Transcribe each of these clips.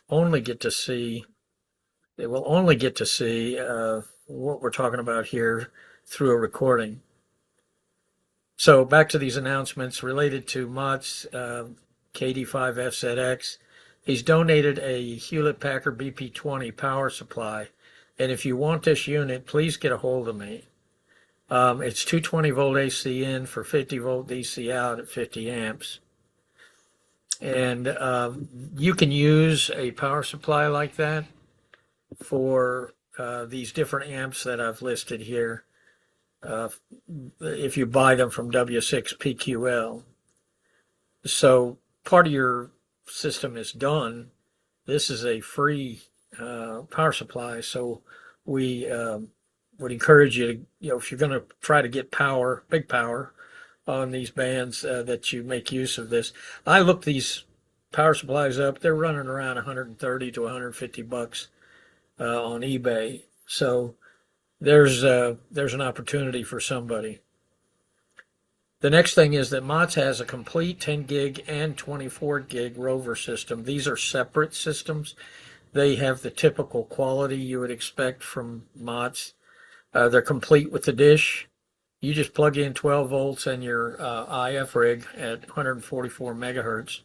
only get to see they will only get to see what we're talking about here through a recording. So back to these announcements related to Mott's KD5FZX. He's donated a Hewlett-Packard BP20 power supply, and if you want this unit, please get a hold of me. It's 220 volt AC in for 50 volt DC out at 50 amps. And you can use a power supply like that for these different amps that I've listed here uh, if you buy them from W6PQL. So part of your system is done. This is a free power supply, so we would encourage you to, if you're going to try to get power, big power on these bands, that you make use of this. I looked these power supplies up. They're running around 130 to 150 bucks on eBay. So there's an opportunity for somebody. The next thing is that Mott's has a complete 10 gig and 24 gig rover system. These are separate systems. They have the typical quality you would expect from Mott's. They're complete with the dish. You just plug in 12 volts and your IF rig at 144 megahertz,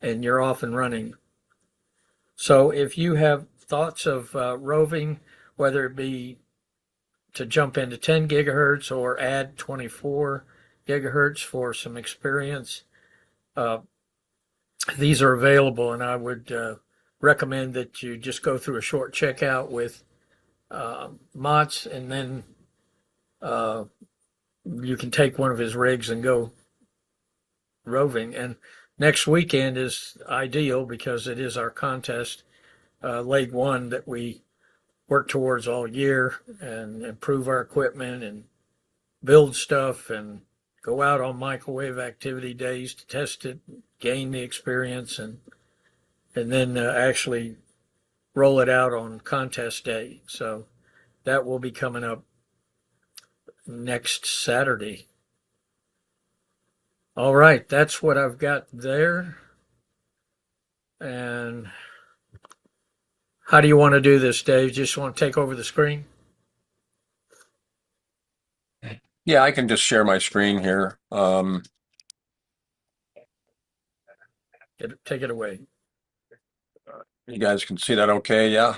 and you're off and running. So if you have thoughts of roving, whether it be to jump into 10 gigahertz or add 24 gigahertz for some experience, these are available, and I would recommend that you just go through a short checkout with Mott's, and then you can take one of his rigs and go roving. And next weekend is ideal because it is our contest, leg one, that we work towards all year and improve our equipment and build stuff and go out on microwave activity days to test it, gain the experience, and then actually roll it out on contest day. So that will be coming up next Saturday. All right, that's what I've got there. And how do you want to do this, Dave? Just want to take over the screen? Yeah, I can just share my screen here. Take it away. You guys can see that okay? Yeah.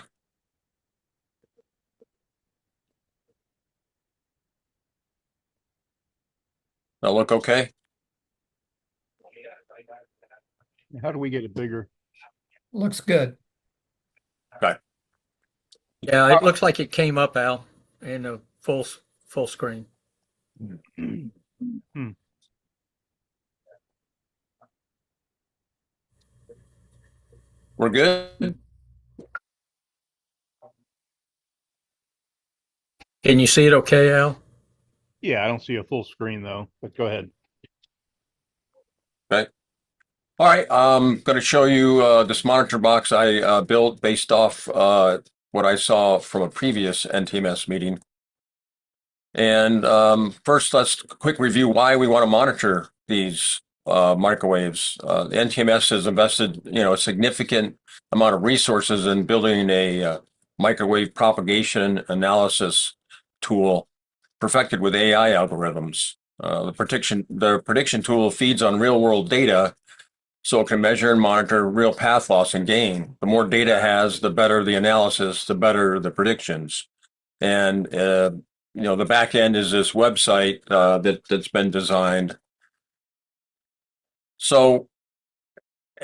That look okay? How do we get it bigger? Looks good. Okay. Yeah, it looks like it came up, Al, in a full screen. We're good? Can you see it okay, Al? Yeah, I don't see a full screen though, but go ahead. Okay. All right, I'm going to show you this monitor box I built based off what I saw from a previous NTMS meeting. And first, let's quick review why we want to monitor these microwaves. The NTMS has invested, a significant amount of resources in building a microwave propagation analysis tool perfected with AI algorithms. The prediction tool feeds on real-world data, so it can measure and monitor real path loss and gain. The more data it has, the better the analysis, the better the predictions. And the back end is this website that's been designed. So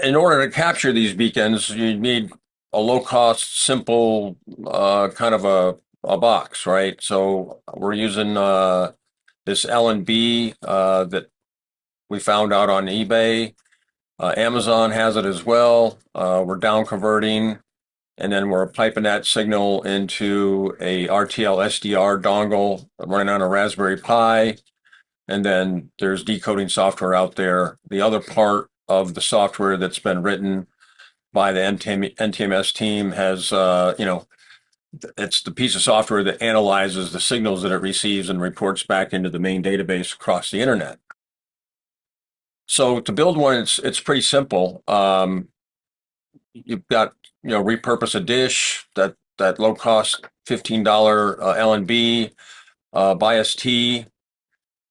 in order to capture these beacons, you need a low-cost, simple kind of a box, right? So we're using this L&B that we found out on eBay. Amazon has it as well. We're down converting, and then we're piping that signal into a RTL SDR dongle running on a Raspberry Pi. And then there's decoding software out there. The other part of the software that's been written by the NTMS team has, it's the piece of software that analyzes the signals that it receives and reports back into the main database across the internet. So to build one, it's pretty simple. you've got, repurpose a dish, that low cost $15 LNB, bias T,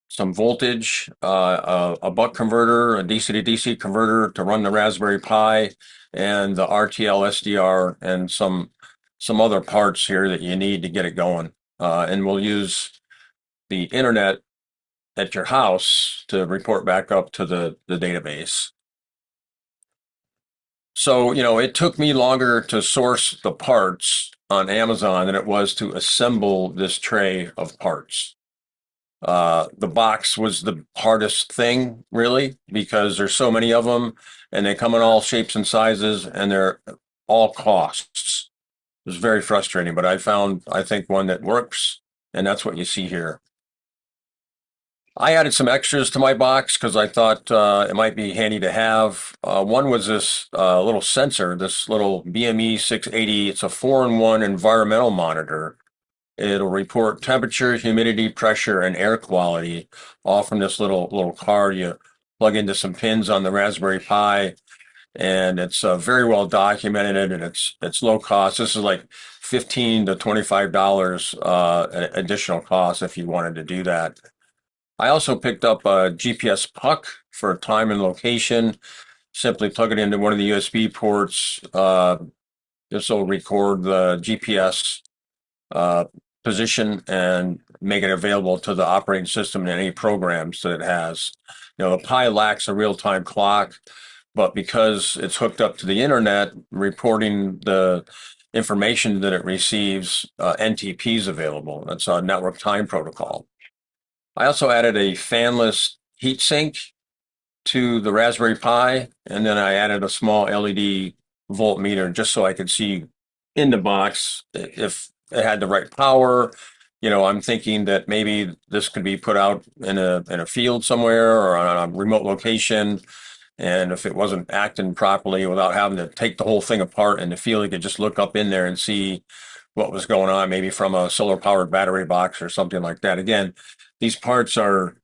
some voltage, a buck converter, a DC to DC converter to run the Raspberry Pi, and the RTL SDR, and some other parts here that you need to get it going. And we'll use the internet at your house to report back up to the database. So, it took me longer to source the parts on Amazon than it was to assemble this tray of parts. The box was the hardest thing, really, because there's so many of them and they come in all shapes and sizes and they're all costs. It was very frustrating, but I found, I think, one that works, and that's what you see here. I added some extras to my box because I thought it might be handy to have. One was this little sensor, this little BME 680. It's a 4-in-1 environmental monitor. It'll report temperature, humidity, pressure, and air quality all from this little card. You plug into some pins on the Raspberry Pi, and it's very well documented, and it's low cost. This is like $15 to $25 additional cost if you wanted to do that. I also picked up a GPS puck for time and location. Simply plug it into one of the USB ports. This will record the GPS position and make it available to the operating system in any programs that it has. The Pi lacks a real-time clock, but because it's hooked up to the internet, reporting the information that it receives, NTP is available. That's a network time protocol. I also added a fanless heatsink to the Raspberry Pi, and then I added a small LED voltmeter just so I could see in the box if it had the right power. I'm thinking that maybe this could be put out in a field somewhere or on a remote location, and if it wasn't acting properly without having to take the whole thing apart in the field, you could just look up in there and see what was going on, maybe from a solar powered battery box or something like that. Again, these parts are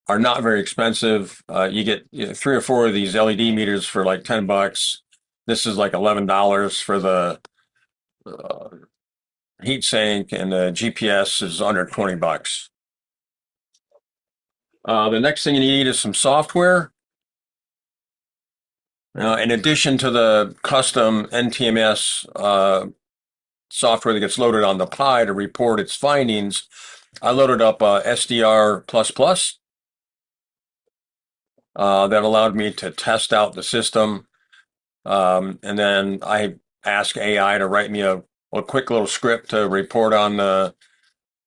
not very expensive. You get 3 or 4 of these LED meters for like $10. This is like $11 for the heat sink, and the GPS is under $20. The next thing you need is some software. In addition to the custom NTMS software that gets loaded on the Pi to report its findings, I loaded up SDR++. That allowed me to test out the system. And then I asked AI to write me a quick little script to report on the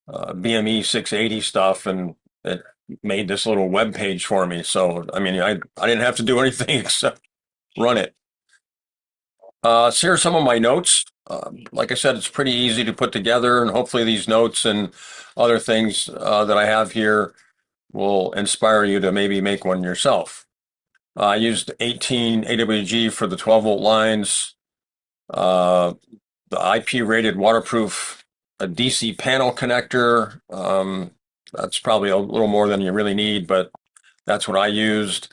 BME 680 stuff, and it made this little web page for me. So, I didn't have to do anything except run it. So here are some of my notes. Like I said, it's pretty easy to put together, and hopefully these notes and other things that I have here will inspire you to maybe make one yourself. I used 18 AWG for the 12-volt lines. The IP-rated waterproof DC panel connector. That's probably a little more than you really need, but that's what I used.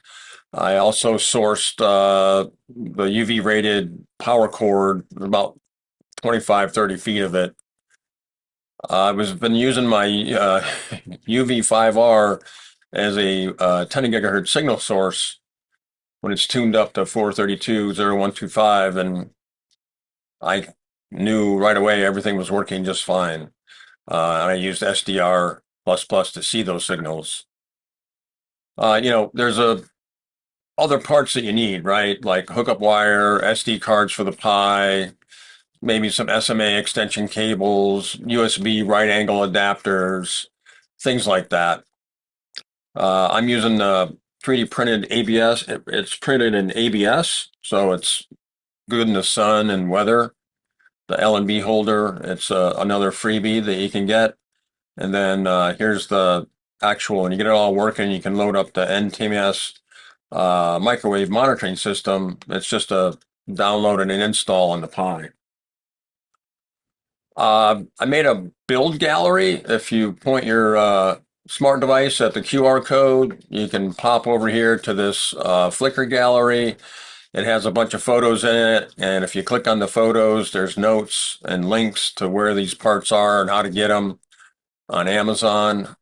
I also sourced the UV-rated power cord, about 25, 30 feet of it. I've been using my UV5R as a 10 gigahertz signal source when it's tuned up to 432.0125, and I knew right away everything was working just fine. And I used SDR++ to see those signals. There's other parts that you need, right? Like hookup wire, SD cards for the Pi, maybe some SMA extension cables, USB right angle adapters, things like that. I'm using the 3D printed ABS. It's printed in ABS, so it's good in the sun and weather. The LNB holder, it's another freebie that you can get. And then here's the actual, and you get it all working, you can load up the NTMS microwave monitoring system. It's just a download and an install on the Pi. I made a build gallery. If you point your smart device at the QR code, you can pop over here to this Flickr gallery, It has a bunch of photos in it, and if you click on the photos, there's notes and links to where these parts are and how to get them on Amazon.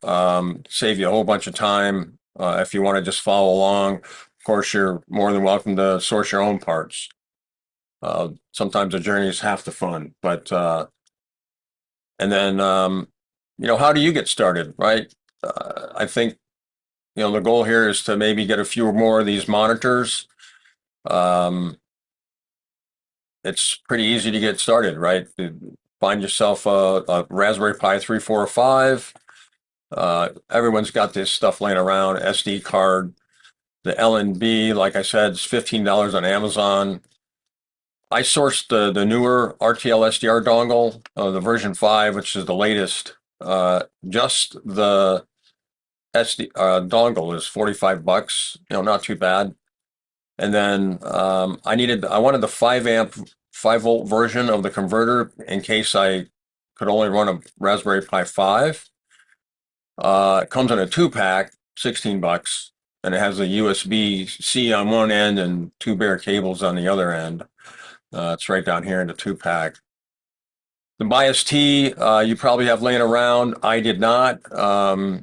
Save you a whole bunch of time if you want to just follow along. Of course, you're more than welcome to source your own parts. Sometimes the journey is half the fun, but and then how do you get started, right? I think the goal here is to maybe get a few more of these monitors. It's pretty easy to get started, right? Find yourself a Raspberry Pi 3, 4, or 5. Everyone's got this stuff laying around, SD card. The LNB, like I said, is $15 on Amazon. I sourced the newer RTL SDR dongle, the version 5, which is the latest. Just the SD dongle is $45, not too bad. And then I wanted the 5 amp, 5 volt version of the converter in case I could only run a Raspberry Pi 5. It comes in a 2-pack, $16, and it has a USB-C on one end and 2 bare cables on the other end. It's right down here in the 2-pack. The bias T you probably have laying around. I did not. I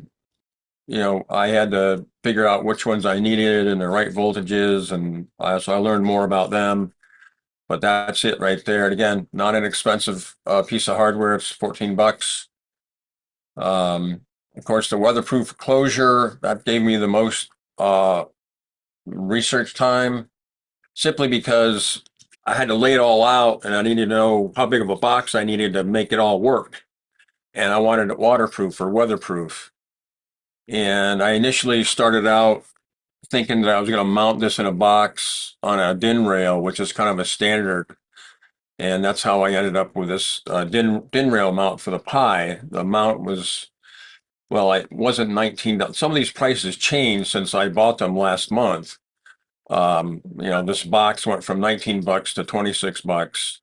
had to figure out which ones I needed and the right voltages, and so I learned more about them. But that's it right there. And again, not an expensive piece of hardware. It's $14. Of course, the weatherproof closure, that gave me the most research time, simply because I had to lay it all out and I needed to know how big of a box I needed to make it all work. And I wanted it waterproof or weatherproof. And I initially started out thinking that I was going to mount this in a box on a DIN rail, which is kind of a standard. And that's how I ended up with this DIN rail mount for the Pi. The mount was, well, it wasn't $19. Some of these prices changed since I bought them last month. This box went from $19 to $26.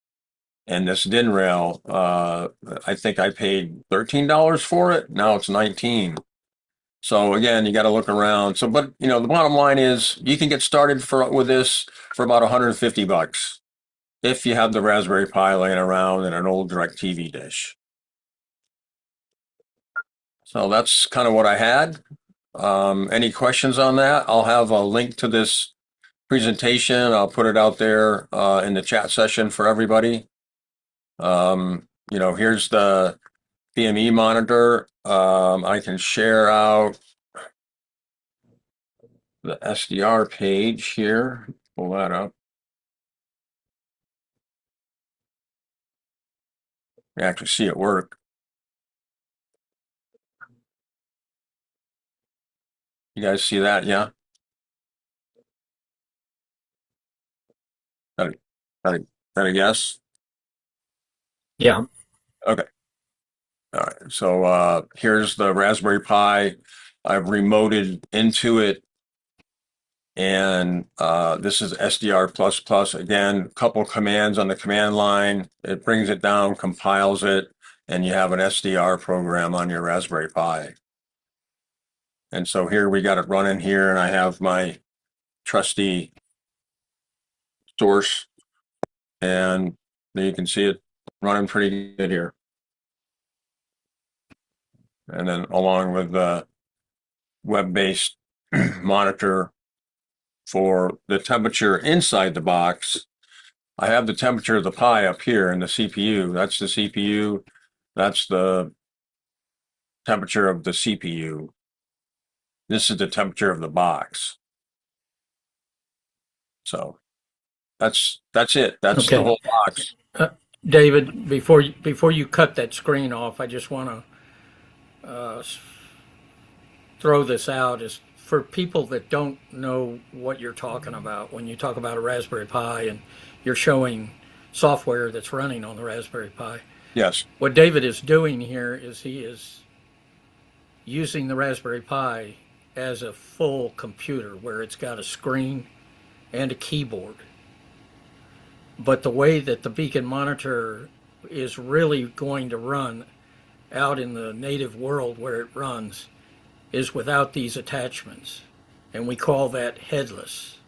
And this DIN rail, I think I paid $13 for it. Now it's $19. So again, you got to look around. But the bottom line is you can get started with this for about $150 if you have the Raspberry Pi laying around and an old DirecTV dish. So that's kind of what I had. Any questions on that? I'll have a link to this presentation. I'll put it out there in the chat session for everybody. Here's the PME monitor. I can share out the SDR page here. Pull that up. You actually see it work. You guys see that? Yeah. That a guess? Yeah. Okay. All right. So here's the Raspberry Pi. I've remoted into it. And this is SDR++. Again, a couple commands on the command line. It brings it down, compiles it, and you have an SDR program on your Raspberry Pi. And so here we got it running here, and I have my trusty source, and there you can see it running pretty good here. And then along with the web-based monitor for the temperature inside the box, I have the temperature of the Pi up here in the CPU. That's the CPU. That's the temperature of the CPU. This is the temperature of the box. So that's it. That's Okay. the whole box. David, before you cut that screen off, I just want to throw this out as for people that don't know what you're talking about when you talk about a Raspberry Pi and you're showing software that's running on the Raspberry Pi. Yes. What David is doing here is he is using the Raspberry Pi as a full computer where it's got a screen and a keyboard. But the way that the beacon monitor is really going to run out in the native world where it runs is without these attachments. And we call that headless.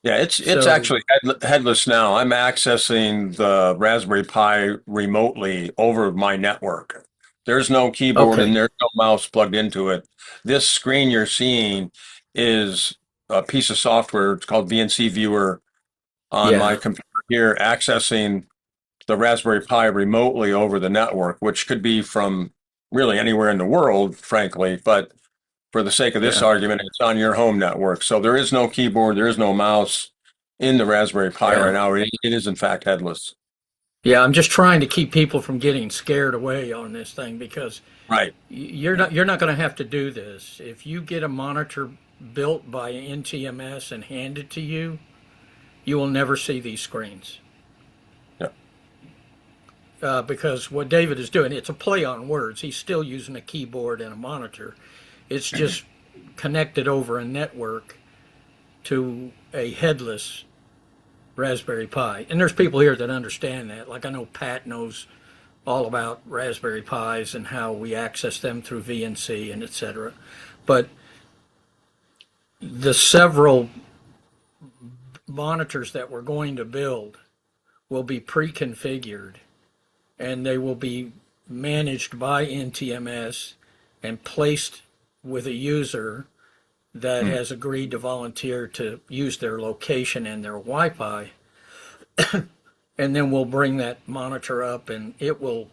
Yeah, it's So, actually headless now. I'm accessing the Raspberry Pi remotely over my network. There's no keyboard and okay, there's no mouse plugged into it. This screen you're seeing is a piece of software. It's called VNC Viewer on my yeah, computer here, accessing the Raspberry Pi remotely over the network, which could be from really anywhere in the world, frankly. But for the sake of this yeah, argument, it's on your home network. So there is no keyboard, there is no mouse in the Raspberry Pi right yeah. now. It is, in fact, headless. Yeah, I'm just trying to keep people from getting scared away on this thing because Right. you're not going to have to do this. If you get a monitor built by NTMS and handed to you, you will never see these screens. Yeah. Because what David is doing, it's a play on words. He's still using a keyboard and a monitor. It's just connected over a network to a headless Raspberry Pi. And there's people here that understand that. Like I know Pat knows all about Raspberry Pis and how we access them through VNC and etc. But the several monitors that we're going to build will be pre-configured and they will be managed by NTMS and placed with a user that Hmm. has agreed to volunteer to use their location and their Wi-Fi. And then we'll bring that monitor up and it will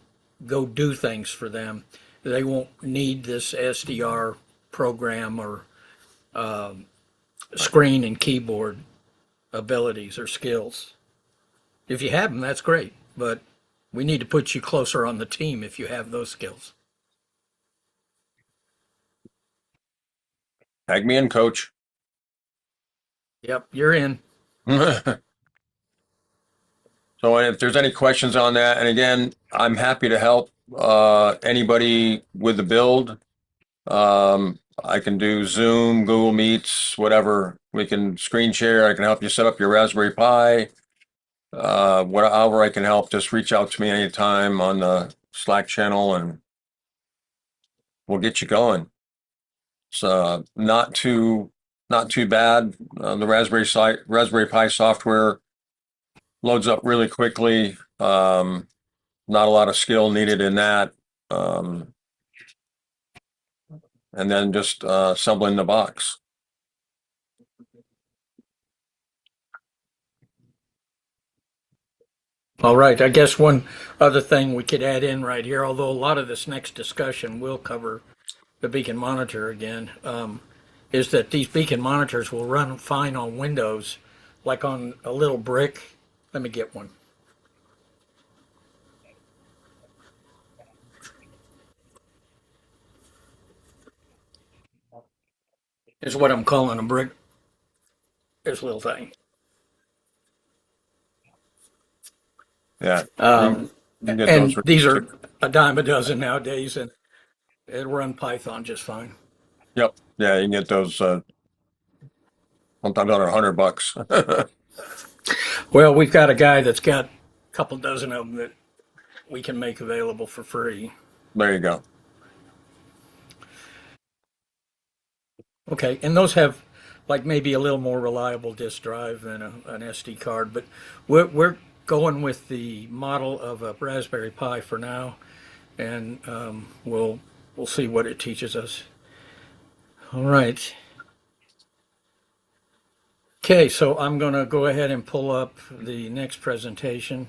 go do things for them. They won't need this SDR program or screen and keyboard abilities or skills. If you have them, that's great, but we need to put you closer on the team if you have those skills. Tag me in, coach. Yep, you're in. So if there's any questions on that, and again, I'm happy to help anybody with the build. I can do Zoom, Google Meets, whatever. We can screen share. I can help you set up your Raspberry Pi. However I can help, just reach out to me anytime on the Slack channel and we'll get you going. It's not too bad. The Raspberry Pi software loads up really quickly. Not a lot of skill needed in that. Um, and then just assembling the box. All right, I guess one other thing we could add in right here, although a lot of this next discussion will cover the beacon monitor again, is that these beacon monitors will run fine on Windows, like on a little brick. Let me get one. Is what I'm calling a brick. This little thing. Yeah, Um, you can get those and for these cheap. are a dime a dozen nowadays, and it'll run Python just fine. Yep. Yeah, you can get those sometimes under $100. Well, we've got a guy that's got a couple dozen of them that we can make available for free. There you go. Okay, and those have like maybe a little more reliable disk drive than an SD card, but we're going with the model of a Raspberry Pi for now, and we'll see what it teaches us. All right. Okay, so I'm going to go ahead and pull up the next presentation.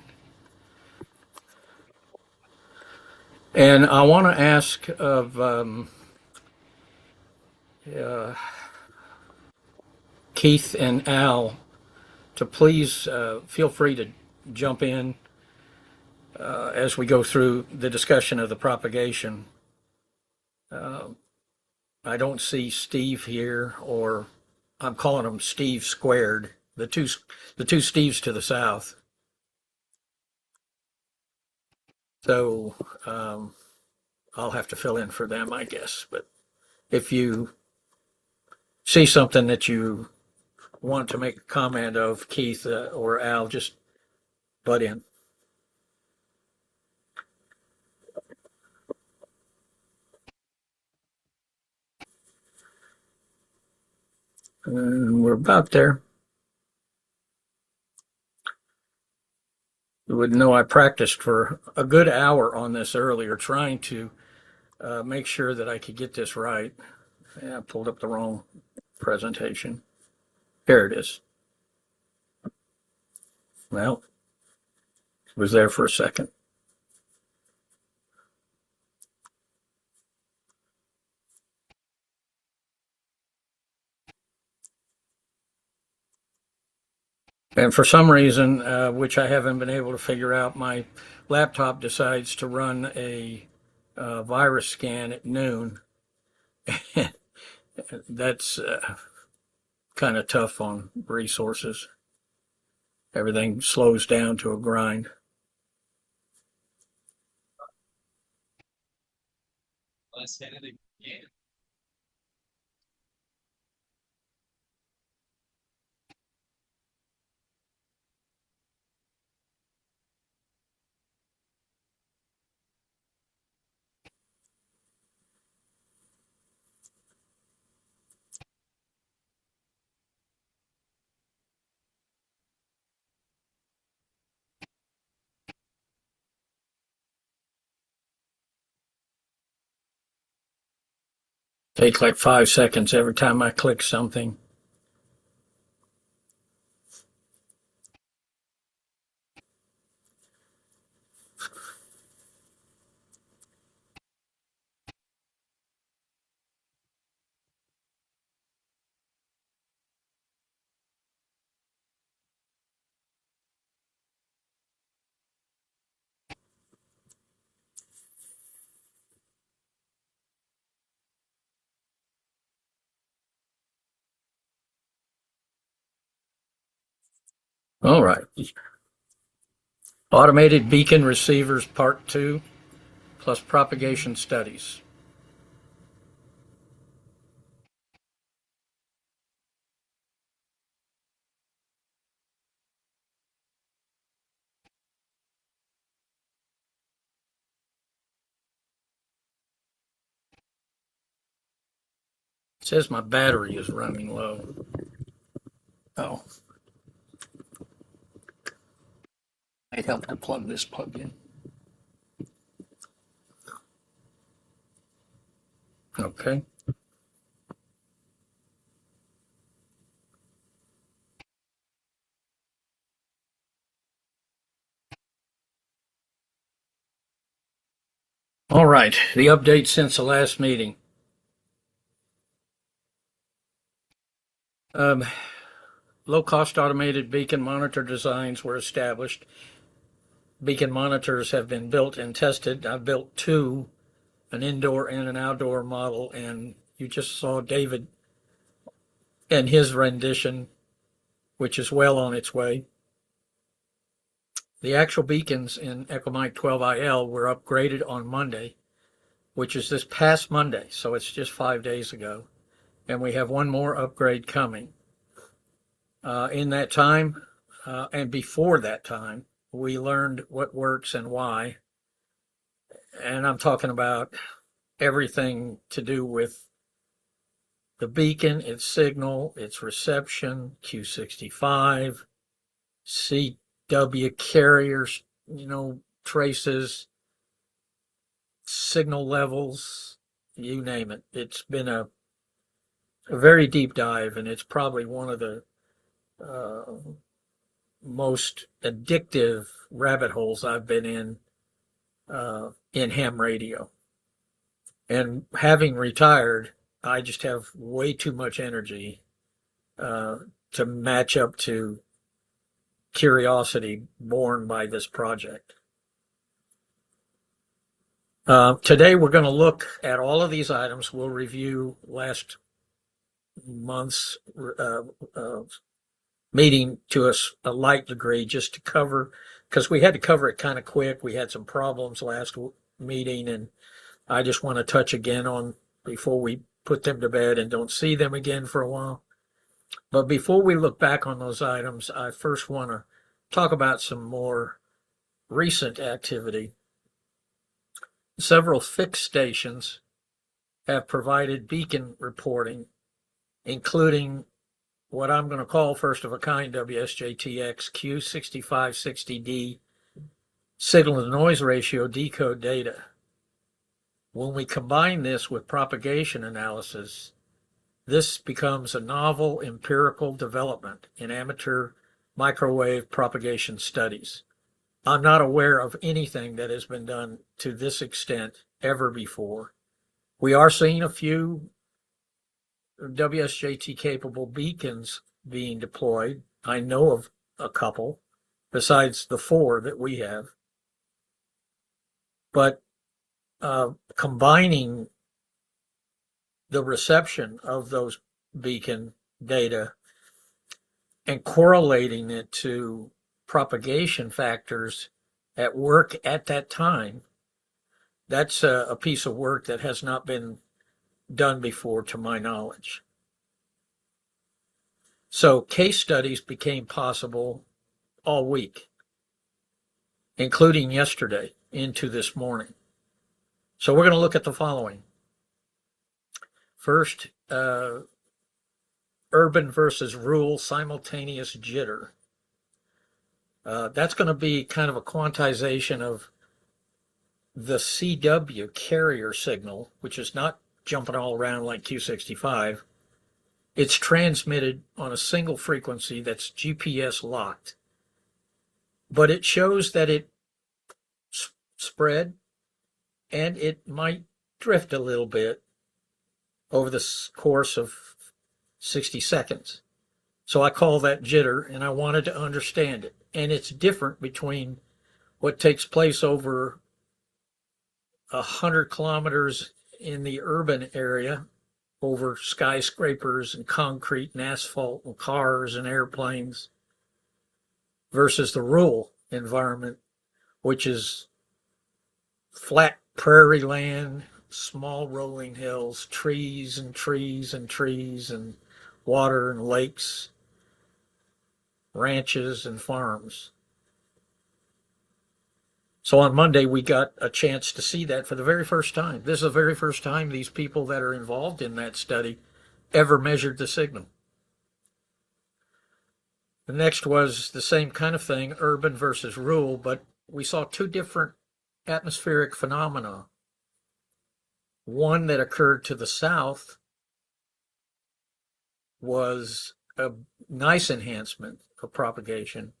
And I want to ask of uh, Keith and Al to please feel free to jump in as we go through the discussion of the propagation. I don't see Steve here, or I'm calling him Steve squared. The two Steves to the south. So I'll have to fill in for them, I guess. But if you see something that you want to make a comment of, Keith or Al, just butt in. And we're about there. You would know I practiced for a good hour on this earlier, trying to make sure that I could get this right. Yeah, I pulled up the wrong presentation. Here it is. Well, it was there for a second. And for some reason, which I haven't been able to figure out, my laptop decides to run a virus scan at noon. That's kind of tough on resources. Everything slows down to a grind. Let's hit it again. Takes like 5 seconds every time I click something. All right. Automated beacon receivers part 2 plus propagation studies. It says my battery is running low. Oh. Might help to plug this plug in. Okay. All right. The update since the last meeting. Low-cost automated beacon monitor designs were established. Beacon monitors have been built and tested. I've built 2, an indoor and an outdoor model, and you just saw David and his rendition, which is well on its way. The actual beacons in Ecomite 12IL were upgraded on Monday, which is this past Monday, so it's just 5 days ago. And we have one more upgrade coming. In that time, and before that time, we learned what works and why. And I'm talking about everything to do with the beacon, its signal, its reception, Q65, CW carriers, traces, signal levels, you name it. It's been a very deep dive, and it's probably one of the most addictive rabbit holes I've been in ham radio. And having retired, I just have way too much energy to match up to curiosity born by this project. Today we're going to look at all of these items. We'll review last month's meeting to a light degree, just to cover, because we had to cover it kind of quick. We had some problems last meeting, and I just want to touch again on before we put them to bed and don't see them again for a while. But before we look back on those items, I first want to talk about some more recent activity. Several fixed stations have provided beacon reporting, including what I'm going to call first of a kind WSJTX Q6560D signal to noise ratio decode data. When we combine this with propagation analysis, this becomes a novel empirical development in amateur microwave propagation studies. I'm not aware of anything that has been done to this extent ever before. We are seeing a few WSJT capable beacons being deployed. I know of a couple besides the 4 that we have. But combining the reception of those beacon data and correlating it to propagation factors at work at that time, that's a piece of work that has not been done before to my knowledge. So case studies became possible all week, including yesterday into this morning. So we're going to look at the following. First, urban versus rural simultaneous jitter. That's going to be kind of a quantization of the CW carrier signal, which is not jumping all around like Q65. It's transmitted on a single frequency that's GPS locked. But it shows that it spread and it might drift a little bit over the course of 60 seconds. So I call that jitter, and I wanted to understand it. And it's different between what takes place over 100 kilometers in the urban area, over skyscrapers and concrete and asphalt and cars and airplanes, versus the rural environment, which is flat prairie land, small rolling hills, trees and trees and trees, and water and lakes, ranches and farms. So on Monday, we got a chance to see that for the very first time. This is the very first time these people that are involved in that study ever measured the signal. The next was the same kind of thing, urban versus rural, but we saw 2 different atmospheric phenomena. One that occurred to the south was a nice enhancement of propagation,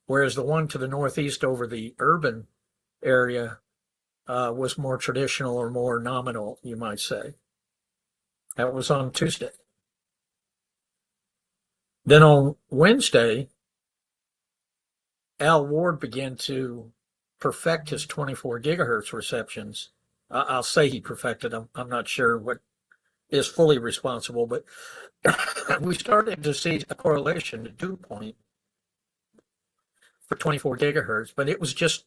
whereas the one to the northeast over the urban area was more traditional or more nominal, you might say. That was on Tuesday. Then on Wednesday, Al Ward began to perfect his 24 gigahertz receptions. I'll say he perfected them. I'm not sure what is fully responsible, but we started to see a correlation, the dew point for 24 gigahertz, but it was just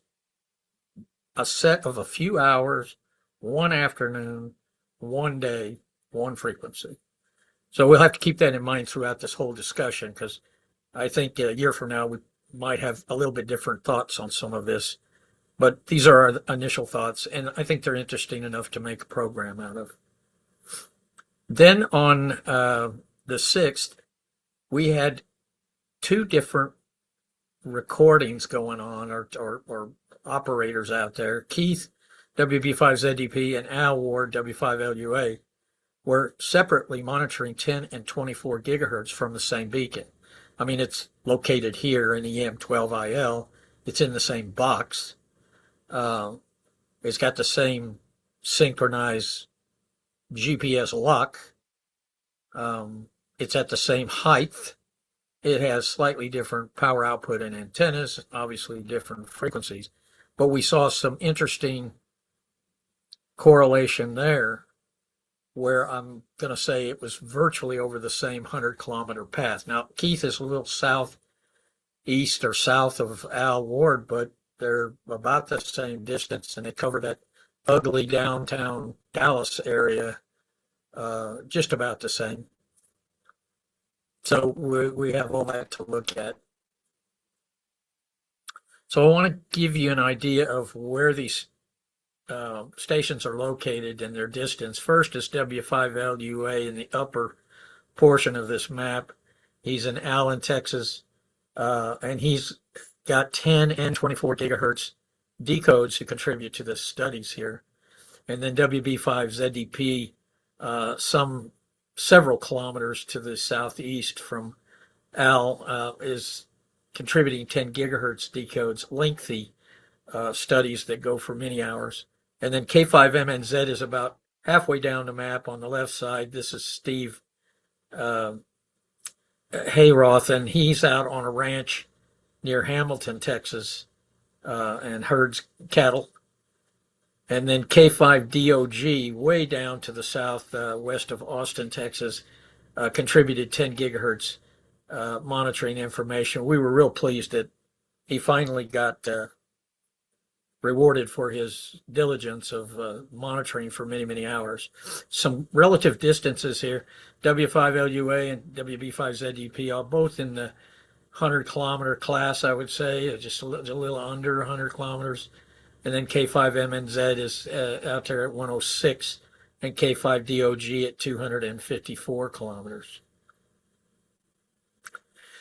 a set of a few hours, one afternoon, one day, one frequency. So we'll have to keep that in mind throughout this whole discussion, because I think a year from now we might have a little bit different thoughts on some of this. But these are our initial thoughts, and I think they're interesting enough to make a program out of. Then on the 6th, we had 2 different recordings going on, or operators out there. Keith, WB5ZDP, and Al Ward, W5LUA, were separately monitoring 10 and 24 gigahertz from the same beacon. I mean, it's located here in EM12IL. It's in the same box. It's got the same synchronized GPS lock. It's at the same height. It has slightly different power output and antennas, obviously different frequencies. But we saw some interesting correlation there, where I'm going to say it was virtually over the same 100-kilometer path. Now, Keith is a little southeast or south of Al Ward, but they're about the same distance, and they cover that ugly downtown Dallas area just about the same. So we have all that to look at. So I want to give you an idea of where these stations are located and their distance. First is W5LUA in the upper portion of this map. He's in Allen, Texas, and he's got 10 and 24 gigahertz decodes who contribute to the studies here. And then WB5ZDP, several kilometers to the southeast from Al, is contributing 10 gigahertz decodes, lengthy studies that go for many hours. And then K5MNZ is about halfway down the map on the left side. This is Steve Hayroth, and he's out on a ranch near Hamilton, Texas, and herds cattle. And then K5DOG, way down to the south west of Austin, Texas, contributed 10 gigahertz monitoring information. We were real pleased that he finally got rewarded for his diligence of monitoring for many, many hours. Some relative distances here. W5LUA and WB5ZDP are both in the 100-kilometer class, I would say, just a little under 100 kilometers. And then K5MNZ is out there at 106, and K5DOG at 254 kilometers.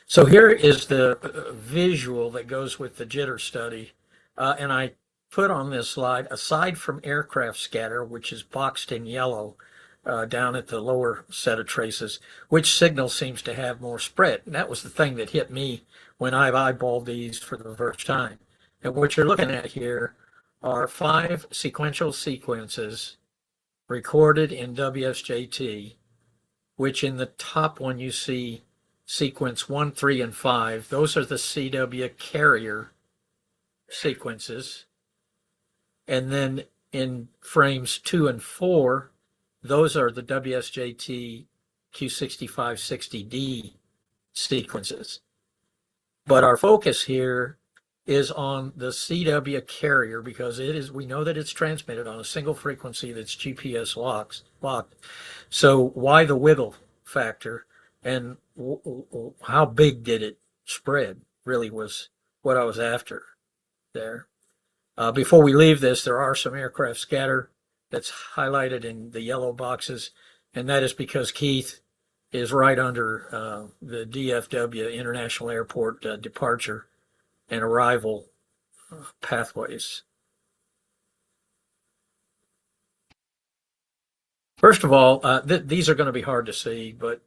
So here is the visual that goes with the jitter study. And I put on this slide, aside from aircraft scatter, which is boxed in yellow down at the lower set of traces, which signal seems to have more spread. And that was the thing that hit me when I eyeballed these for the first time. And what you're looking at here are 5 sequential sequences recorded in WSJT, which in the top one you see sequence 1, 3, and 5. Those are the CW carrier sequences. And then in frames 2 and 4, those are the WSJT Q6560D sequences. But our focus here is on the CW carrier because we know that it's transmitted on a single frequency that's GPS locked. So why the wiggle factor and how big did it spread really was what I was after there. Before we leave this, there are some aircraft scatter that's highlighted in the yellow boxes, and that is because Keith is right under the DFW International Airport departure and arrival pathways. First of all, these are going to be hard to see, but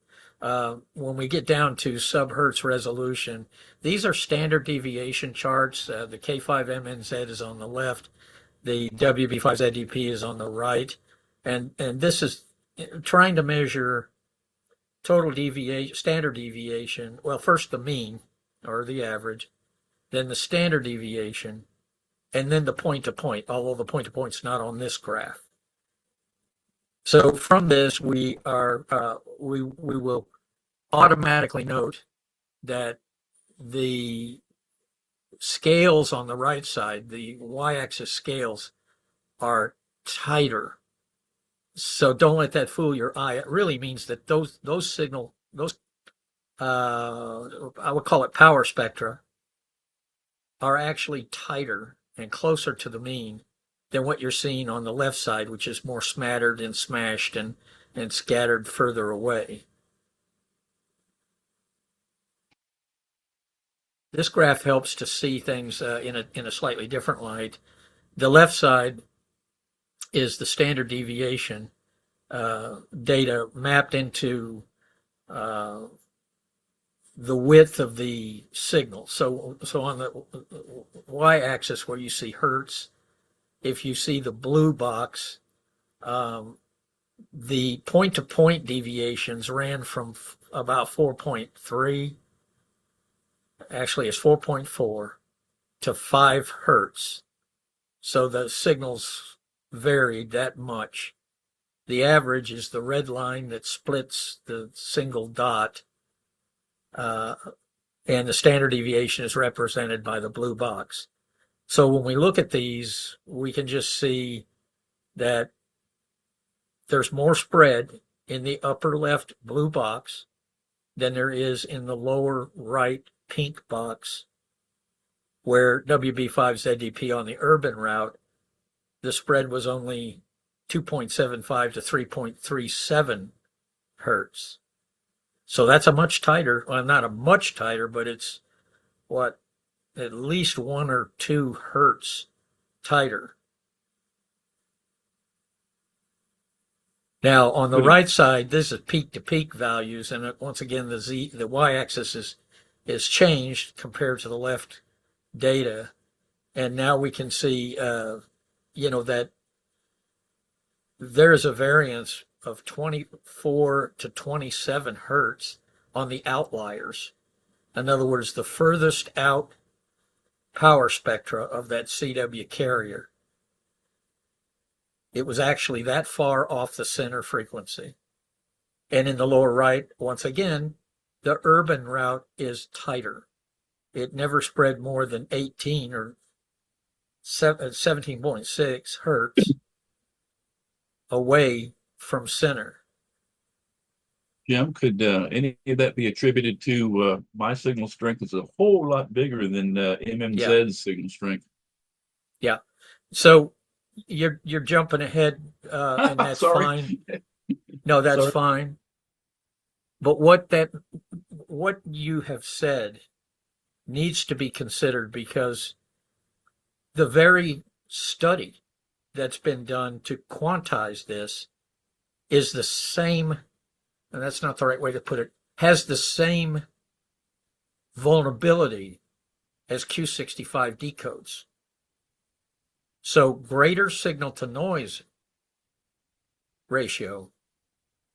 when we get down to sub-hertz resolution, these are standard deviation charts. The K5MNZ is on the left, the WB5ZDP is on the right, and this is trying to measure total deviation, standard deviation. Well, first the mean or the average, then the standard deviation, and then the point-to-point, although the point-to-point's not on this graph. So from this, we will automatically note that the scales on the right side, the y-axis scales, are tighter. So don't let that fool your eye. It really means that those I would call it power spectra, are actually tighter and closer to the mean than what you're seeing on the left side, which is more smattered and smashed and scattered further away. This graph helps to see things in a slightly different light. The left side is the standard deviation data mapped into the width of the signal. So on the y-axis where you see hertz, if you see the blue box, the point-to-point deviations ran from about 4.3, actually it's 4.4 to 5 hertz. So the signals varied that much. The average is the red line that splits the single dot, and the standard deviation is represented by the blue box. So when we look at these, we can just see that there's more spread in the upper left blue box than there is in the lower right pink box, where WB5ZDP on the urban route, the spread was only 2.75 to 3.37 hertz. So that's a much tighter, well, not a much tighter, but it's at least 1 or 2 hertz tighter. Now, on the right side, this is peak-to-peak values, and once again, the y-axis is changed compared to the left data, and now we can see, that there's a variance of 24 to 27 hertz on the outliers. In other words, the furthest out power spectra of that CW carrier. It was actually that far off the center frequency. And in the lower right, once again, the urban route is tighter. It never spread more than 18 or 17.6 hertz away from center. Jim, could any of that be attributed to my signal strength is a whole lot bigger than MMZ's signal strength? Yeah. So you're jumping ahead, and that's Sorry. fine. No, that's Sorry. fine. But what you have said needs to be considered, because the very study that's been done to quantize this is the same, and that's not the right way to put it, has the same vulnerability as Q65 decodes. So greater signal to noise ratio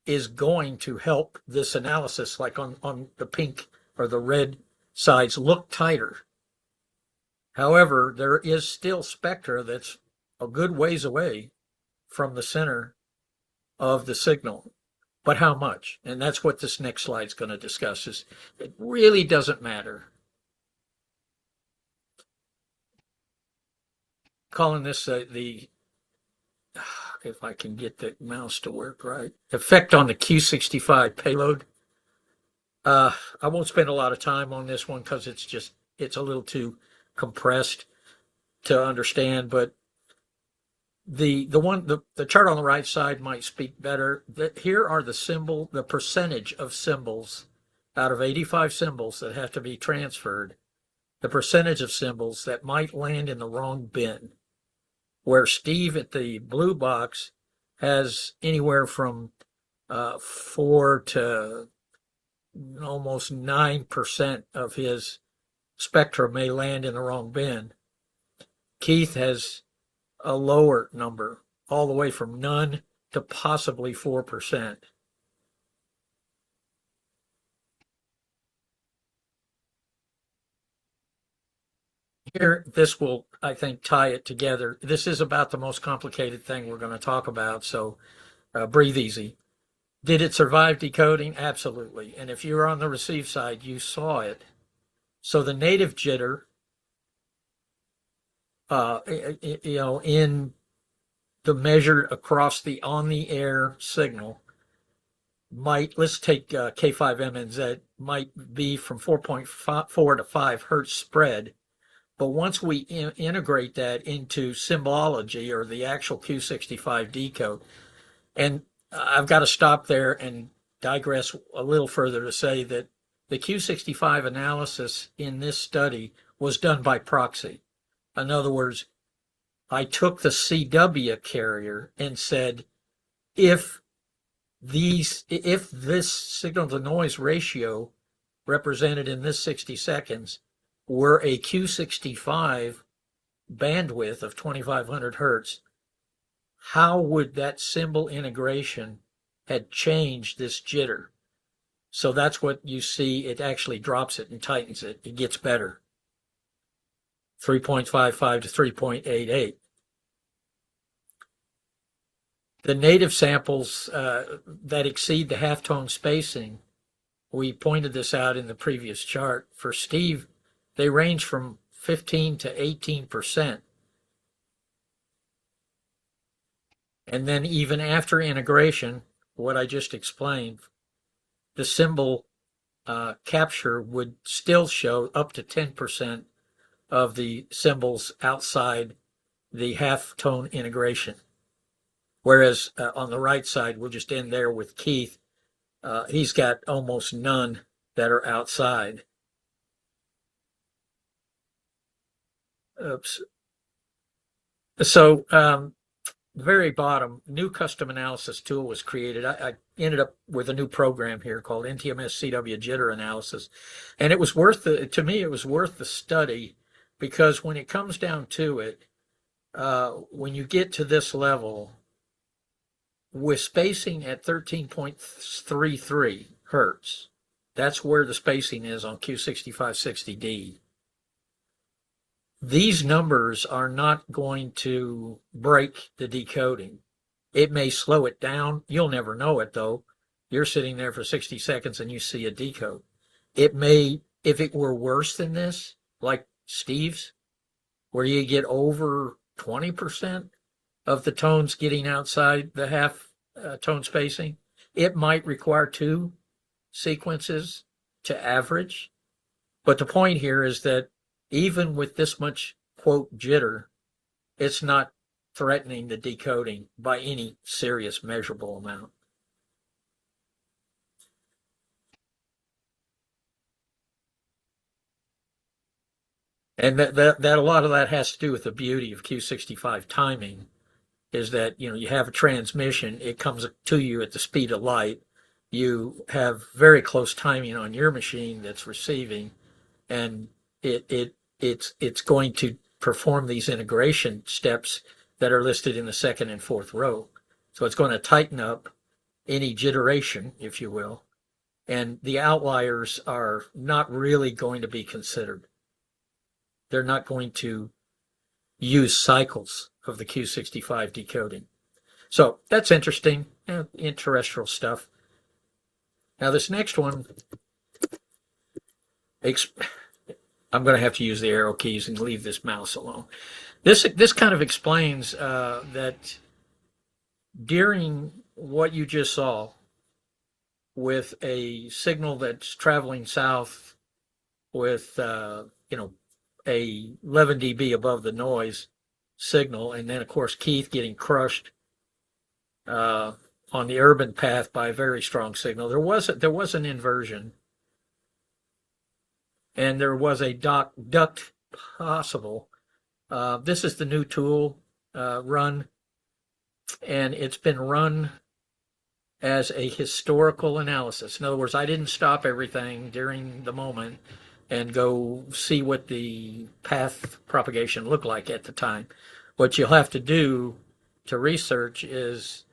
is going to help this analysis, like on the pink or the red sides, look tighter. However, there is still spectra that's a good ways away from the center of the signal. But how much? And that's what this next slide is going to discuss. Is it really doesn't matter. Calling this the if I can get the mouse to work right, effect on the Q65 payload. I won't spend a lot of time on this one because it's a little too compressed to understand, but the chart on the right side might speak better. Here are the percentage of symbols out of 85 symbols that have to be transferred, the percentage of symbols that might land in the wrong bin, where Steve at the blue box has anywhere from 4 to almost 9% of his spectrum may land in the wrong bin. Keith has a lower number, all the way from none to possibly 4%. Here, this will, I think, tie it together. This is about the most complicated thing we're going to talk about, so breathe easy. Did it survive decoding? Absolutely. And if you're on the receive side, you saw it. So the native jitter, in the measured across the on-the-air signal, let's take K5MNZ, might be from 4.4 to 5 hertz spread. But once we integrate that into symbology, or the actual Q65 decode, and I've got to stop there and digress a little further to say that the Q65 analysis in this study was done by proxy. In other words, I took the CW carrier and said, if this signal to noise ratio represented in this 60 seconds were a Q65 bandwidth of 2500 hertz, how would that symbol integration had changed this jitter? So that's what you see. It actually drops it and tightens it. It gets better. 3.55 to 3.88. The native samples that exceed the halftone spacing, we pointed this out in the previous chart. For Steve, they range from 15 to 18%. And then even after integration, what I just explained, the symbol capture would still show up to 10% of the symbols outside the half-tone integration. Whereas on the right side, we'll just end there with Keith. He's got almost none that are outside. Oops. So, the very bottom, new custom analysis tool was created. I ended up with a new program here called NTMS CW jitter analysis. And it was to me, it was worth the study, because when it comes down to it, when you get to this level, with spacing at 13.33 hertz, that's where the spacing is on Q6560D. These numbers are not going to break the decoding. It may slow it down. You'll never know it, though. You're sitting there for 60 seconds and you see a decode. It may, if it were worse than this, like Steve's, where you get over 20% of the tones getting outside the half tone spacing, it might require 2 sequences to average. But the point here is that even with this much, quote, jitter, it's not threatening the decoding by any serious measurable amount. And that a lot of that has to do with the beauty of Q65 timing, is that, you have a transmission, it comes to you at the speed of light. You have very close timing on your machine that's receiving, and it's going to perform these integration steps that are listed in the second and fourth row. So it's going to tighten up any jitteration, if you will, and the outliers are not really going to be considered. They're not going to use cycles of the Q65 decoding. So that's interesting, in terrestrial stuff. Now this next one, I'm going to have to use the arrow keys and leave this mouse alone. This kind of explains that during what you just saw, with a signal that's traveling south with a 11 dB above the noise signal, and then of course Keith getting crushed on the urban path by a very strong signal, there was an inversion, and there was a duct possible. This is the new tool run, and it's been run as a historical analysis. In other words, I didn't stop everything during the moment and go see what the path propagation looked like at the time. What you'll have to do to research is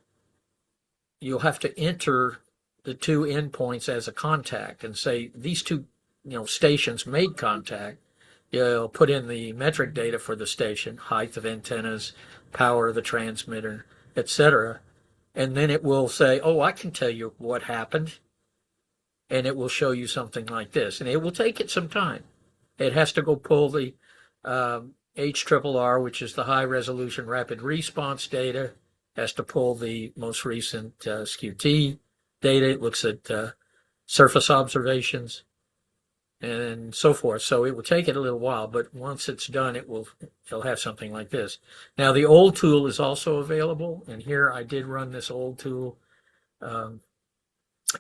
you'll have to enter the 2 endpoints as a contact and say these 2 stations made contact. You'll put in the metric data for the station, height of antennas, power of the transmitter, etc. And then it will say, oh, I can tell you what happened. And it will show you something like this. And it will take it some time. It has to go pull the HRRR, which is the high resolution rapid response data, has to pull the most recent SQT data. It looks at surface observations and so forth. So it will take it a little while, but once it's done, it'll have something like this. Now the old tool is also available, and here I did run this old tool.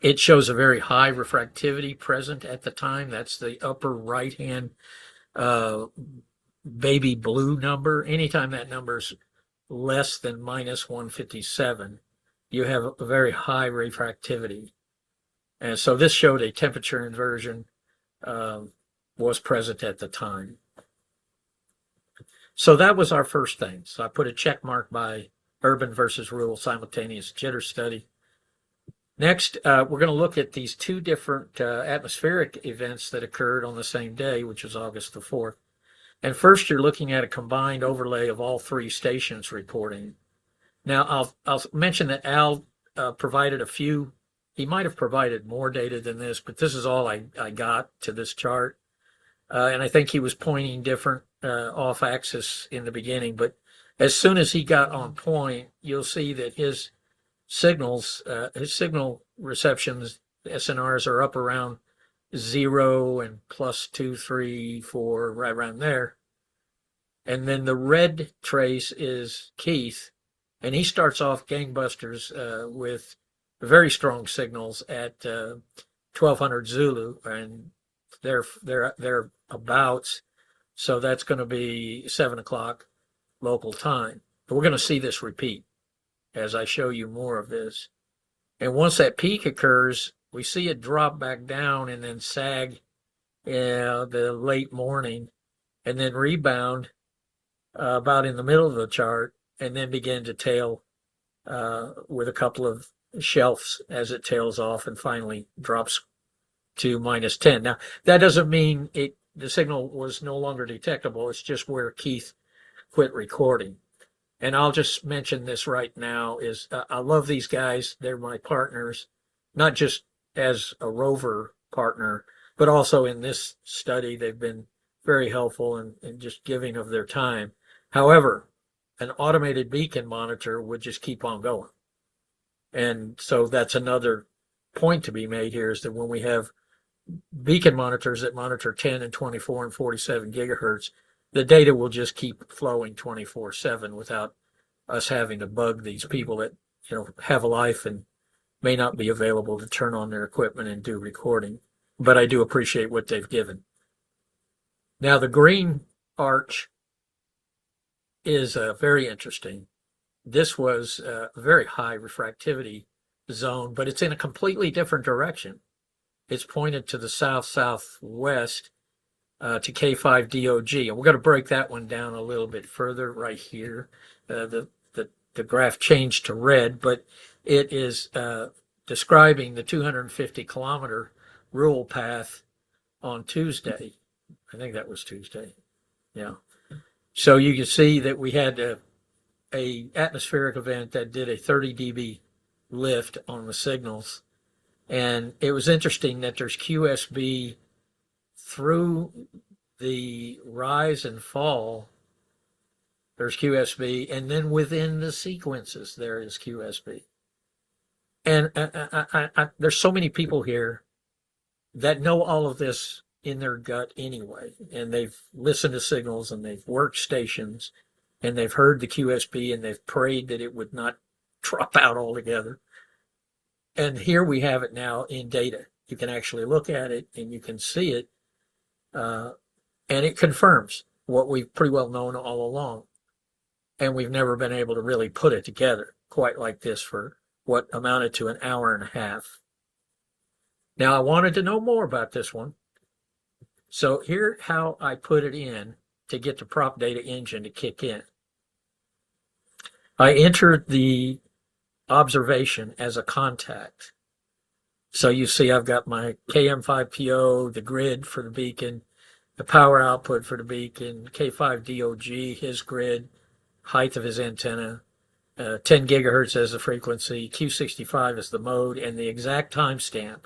It shows a very high refractivity present at the time. That's the upper right hand baby blue number. Anytime that number's less than minus 157, you have a very high refractivity. And so this showed a temperature inversion was present at the time. So that was our first thing. So I put a check mark by urban versus rural simultaneous jitter study. Next, we're going to look at these 2 different atmospheric events that occurred on the same day, which was August the 4th. And first, you're looking at a combined overlay of all 3 stations reporting. Now, I'll mention that Al provided a few. He might have provided more data than this, but this is all I got to this chart. And I think he was pointing different off-axis in the beginning. But as soon as he got on point, you'll see that his signal receptions, SNRs, are up around 0 and plus 2, 3, 4, right around there. And then the red trace is Keith, and he starts off gangbusters with very strong signals at 1200 Zulu, and they're abouts. So that's going to be 7 o'clock local time. But we're going to see this repeat as I show you more of this. And once that peak occurs, we see it drop back down and then sag the late morning and then rebound about in the middle of the chart and then begin to tail with a couple of shelves as it tails off and finally drops to -10. Now, that doesn't mean the signal was no longer detectable. It's just where Keith quit recording. And I'll just mention this right now is I love these guys. They're my partners, not just as a rover partner, but also in this study. They've been very helpful and just giving of their time. However, an automated beacon monitor would just keep on going. And so that's another point to be made here is that when we have beacon monitors that monitor 10 and 24 and 47 gigahertz, the data will just keep flowing 24/7 without us having to bug these people that, have a life and may not be available to turn on their equipment and do recording. But I do appreciate what they've given. Now, the green arch is very interesting. This was a very high refractivity zone, but it's in a completely different direction. It's pointed to the south-southwest to K5DOG. And we're going to break that one down a little bit further right here. The graph changed to red, but it is describing the 250-kilometer rural path on Tuesday. I think that was Tuesday. Yeah. So you can see that we had a atmospheric event that did a 30 dB lift on the signals. And it was interesting that there's QSB through the rise and fall. There's QSB, and then within the sequences, there is QSB. And there's so many people here that know all of this in their gut anyway. And they've listened to signals and they've worked stations and they've heard the QSB and they've prayed that it would not drop out altogether. And here we have it now in data. You can actually look at it and you can see it. And it confirms what we've pretty well known all along. And we've never been able to really put it together quite like this for what amounted to an hour and a half. Now, I wanted to know more about this one. So here how I put it in to get the prop data engine to kick in. I entered the observation as a contact. So you see I've got my KM5PO, the grid for the beacon, the power output for the beacon, K5DOG, his grid, height of his antenna, 10 gigahertz as the frequency, Q65 is the mode, and the exact timestamp.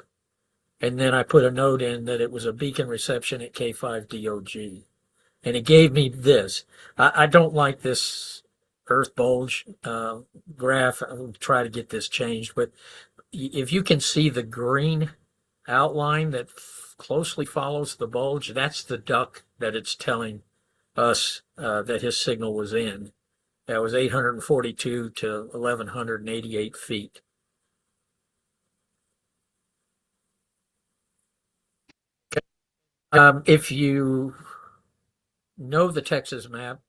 And then I put a note in that it was a beacon reception at K5DOG. And it gave me this. I don't like this earth bulge graph. I'll try to get this changed. But if you can see the green outline that closely follows the bulge, that's the duct that it's telling us that his signal was in. That was 842 to 1,188 feet. If you know the Texas map,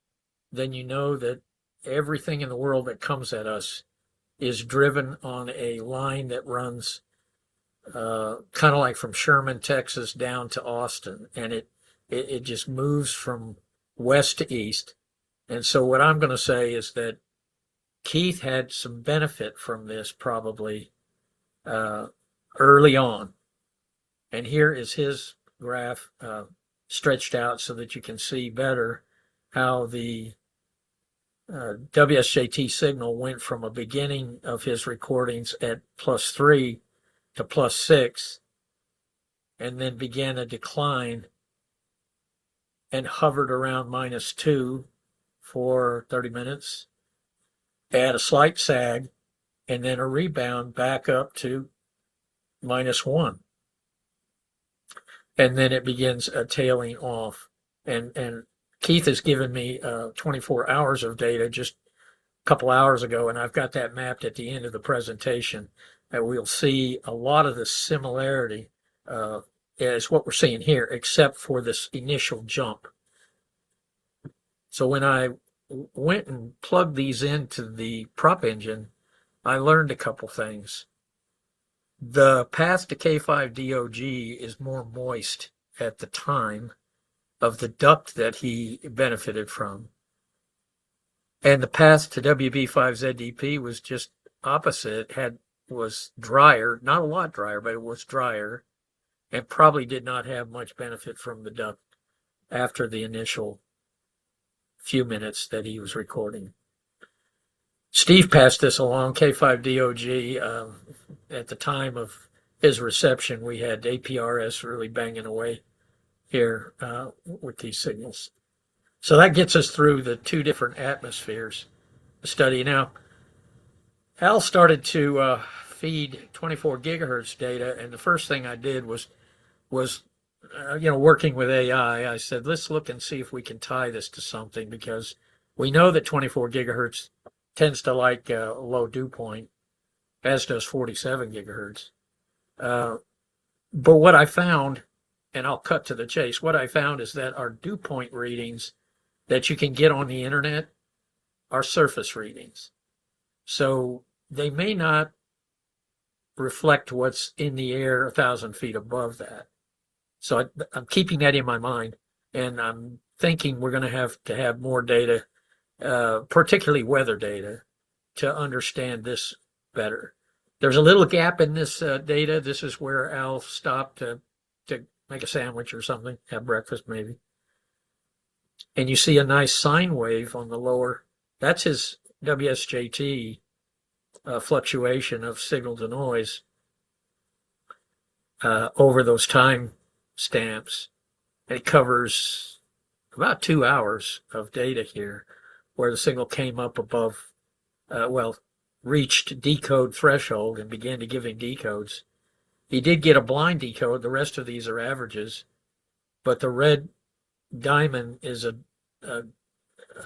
then you know that everything in the world that comes at us is driven on a line that runs kind of like from Sherman, Texas down to Austin. And it just moves from west to east. And so what I'm going to say is that Keith had some benefit from this probably early on. And here is his graph stretched out so that you can see better how the WSJT signal went from a beginning of his recordings at +3 to +6 and then began a decline and hovered around -2 for 30 minutes, add a slight sag, and then a rebound back up to -1. And then it begins tailing off. And Keith has given me 24 hours of data just a couple hours ago, and I've got that mapped at the end of the presentation. And we'll see a lot of the similarity is what we're seeing here, except for this initial jump. So when I went and plugged these into the prop engine, I learned a couple things. The path to K5DOG is more moist at the time of the duct that he benefited from. And the path to WB5ZDP was just opposite, was drier, not a lot drier, but it was drier, and probably did not have much benefit from the duct after the initial few minutes that he was recording. Steve passed this along, K5DOG. At the time of his reception, we had APRS really banging away here with these signals. So that gets us through the two different atmospheres study. Now, Al started to feed 24 gigahertz data, and the first thing I did was working with AI, I said, let's look and see if we can tie this to something, because we know that 24 gigahertz tends to like a low dew point, as does 47 gigahertz. But what I found, and I'll cut to the chase, what I found is that our dew point readings that you can get on the internet are surface readings. So they may not reflect what's in the air 1,000 feet above that. So I'm keeping that in my mind, and I'm thinking we're going to have more data, particularly weather data, to understand this better. There's a little gap in this data. This is where Al stopped to make a sandwich or something, have breakfast maybe. And you see a nice sine wave on the lower. That's his WSJT fluctuation of signal to noise over those time stamps. And it covers about 2 hours of data here, where the signal came up above, reached decode threshold and began to giving decodes. He did get a blind decode. The rest of these are averages, but the red diamond is a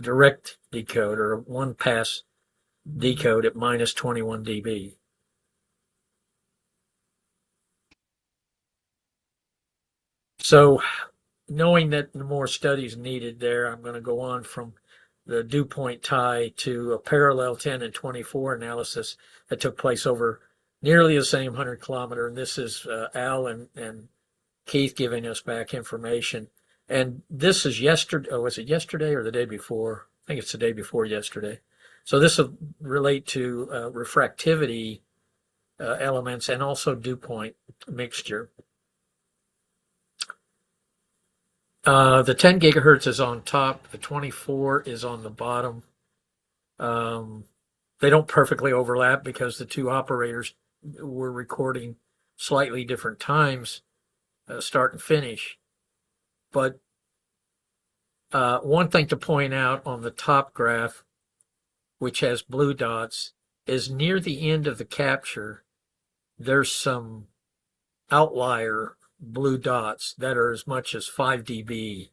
direct decode, or a one pass decode at minus 21 dB. So knowing that more studies needed there, I'm going to go on from the dew point tie to a parallel 10 and 24 analysis that took place over nearly the same 100 kilometer. And this is Al and Keith giving us back information. And this is yesterday, was it yesterday or the day before? I think it's the day before yesterday. So this will relate to refractivity elements and also dew point mixture. The 10 gigahertz is on top. The 24 is on the bottom. They don't perfectly overlap because the two operators were recording slightly different times, start and finish. But one thing to point out on the top graph, which has blue dots, is near the end of the capture, there's some outlier blue dots that are as much as 5 dB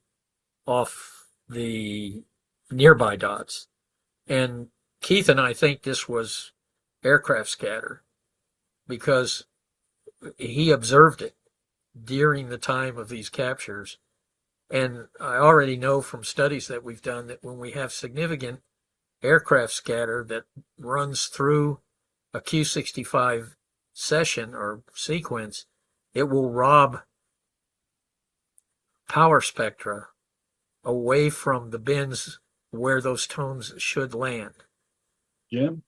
off the nearby dots. And Keith and I think this was aircraft scatter because he observed it during the time of these captures. And I already know from studies that we've done that when we have significant aircraft scatter that runs through a Q65 session or sequence, it will rob power spectra away from the bins where those tones should land. Jim?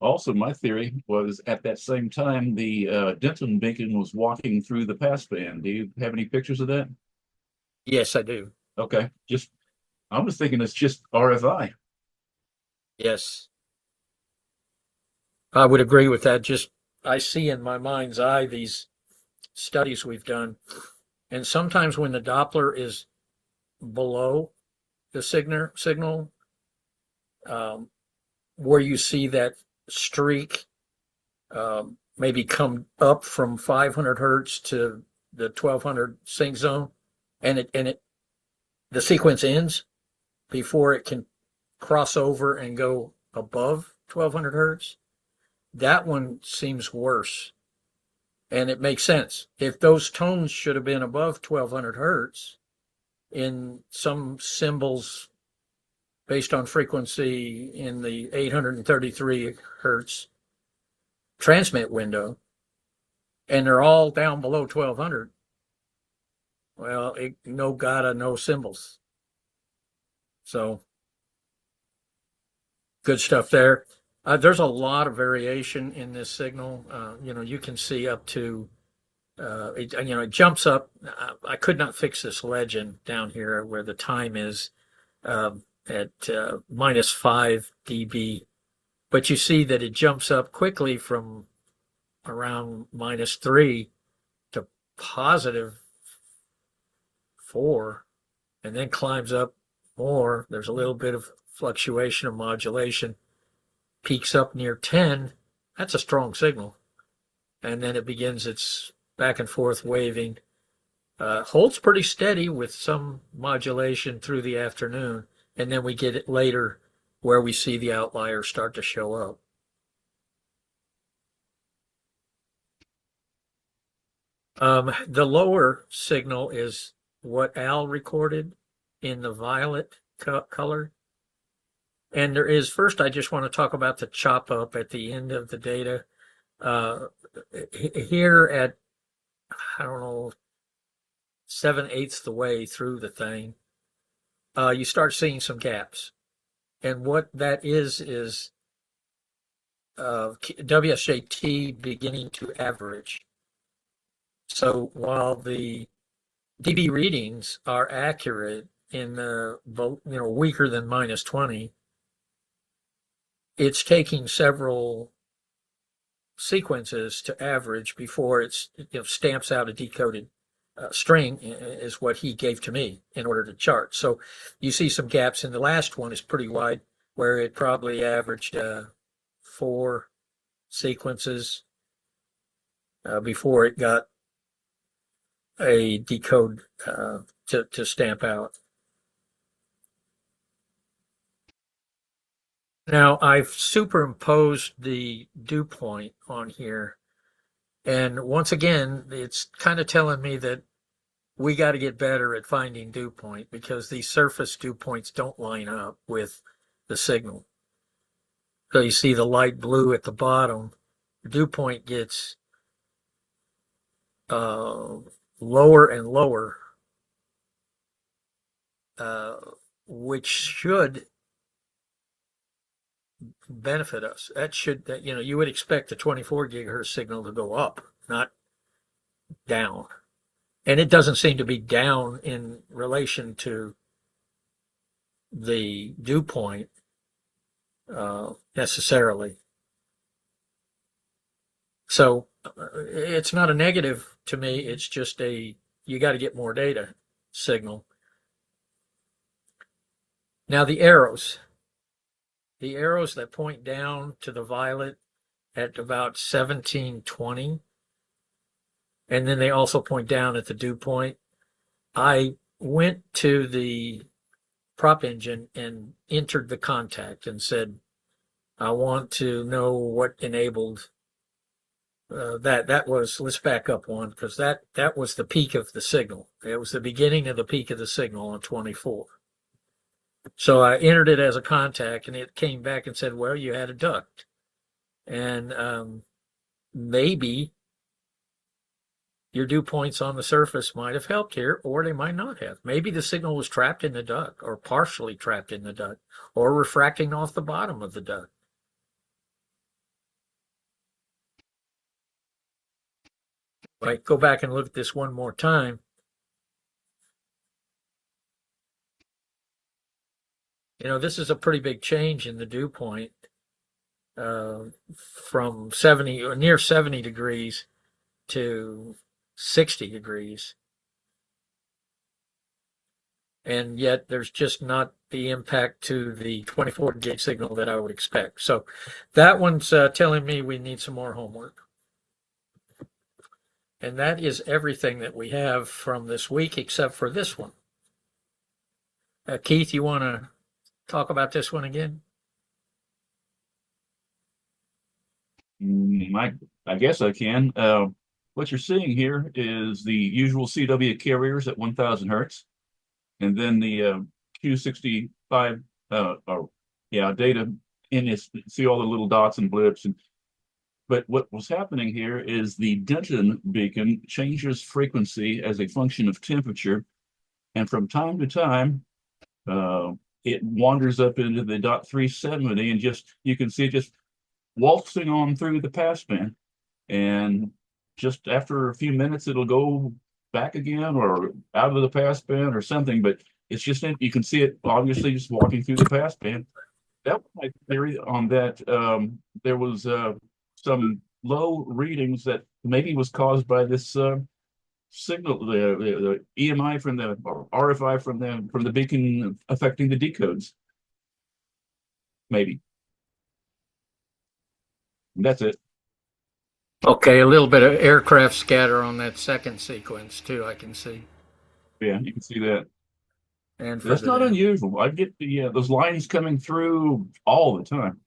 Also, my theory was at that same time, the Denton beacon was walking through the passband. Do you have any pictures of that? Yes, I do. Okay, I was thinking it's just RFI. Yes. I would agree with that. I see in my mind's eye these studies we've done, and sometimes when the Doppler is below the signal, where you see that streak maybe come up from 500 hertz to the 1200 sync zone, and the sequence ends before it can cross over and go above 1200 hertz. That one seems worse. And it makes sense. If those tones should have been above 1200 hertz in some symbols based on frequency in the 833 hertz transmit window, and they're all down below 1200. Well, no GATA, no symbols. So good stuff there. There's a lot of variation in this signal. You can see up to, it jumps up. I could not fix this legend down here where the time is at -5 dB, but you see that it jumps up quickly from around -3 to +4, and then climbs up more. There's a little bit of fluctuation of modulation, peaks up near 10. That's a strong signal. And then it begins its back and forth waving. Holds pretty steady with some modulation through the afternoon. And then we get it later where we see the outliers start to show up. The lower signal is what Al recorded in the violet color. And there is, first, I just want to talk about the chop up at the end of the data. Here at, I don't know, 7/8 the way through the thing, you start seeing some gaps. And what that is WSJT beginning to average. So while the dB readings are accurate in the, weaker than -20, it's taking several sequences to average before it's stamps out a decoded string, is what he gave to me in order to chart. So you see some gaps, and the last one is pretty wide, where it probably averaged 4 sequences before it got a decode to stamp out. Now I've superimposed the dew point on here, and once again, it's kind of telling me that we got to get better at finding dew point, because these surface dew points don't line up with the signal. So you see the light blue at the bottom. The dew point gets lower and lower, which should benefit us. You would expect the 24 gigahertz signal to go up, not down. And it doesn't seem to be down in relation to the dew point necessarily. So it's not a negative to me. It's just you got to get more data signal. Now the arrows that point down to the violet at about 1720, and then they also point down at the dew point. I went to the prop engine and entered the contact and said, I want to know what enabled that was, let's back up one, because that was the peak of the signal. It was the beginning of the peak of the signal on 24. So I entered it as a contact, and it came back and said, well, you had a duct. And maybe your dew points on the surface might have helped here, or they might not have. Maybe the signal was trapped in the duct, or partially trapped in the duct, or refracting off the bottom of the duct. If I go back and look at this one more time, this is a pretty big change in the dew point from 70 or near 70 degrees to 60 degrees. And yet there's just not the impact to the 24 gig signal that I would expect. So that one's telling me we need some more homework. And that is everything that we have from this week except for this one. Keith, you want to talk about this one again? I guess I can. What you're seeing here is the usual CW carriers at 1000 hertz, and then the Q65 data in this, see all the little dots and blips. But what was happening here is the Denton beacon changes frequency as a function of temperature. And from time to time, it wanders up into the .370 and you can see it just waltzing on through the passband. And just after a few minutes, it'll go back again or out of the passband or something. But it's just, you can see it obviously just walking through the passband. That was my theory on that. There was some low readings that maybe was caused by this signal, the EMI from the or RFI from the beacon affecting the decodes. Maybe. And that's it. Okay, a little bit of aircraft scatter on that second sequence too, I can see. Yeah, you can see that. And That's not unusual. I get those lines coming through all the time.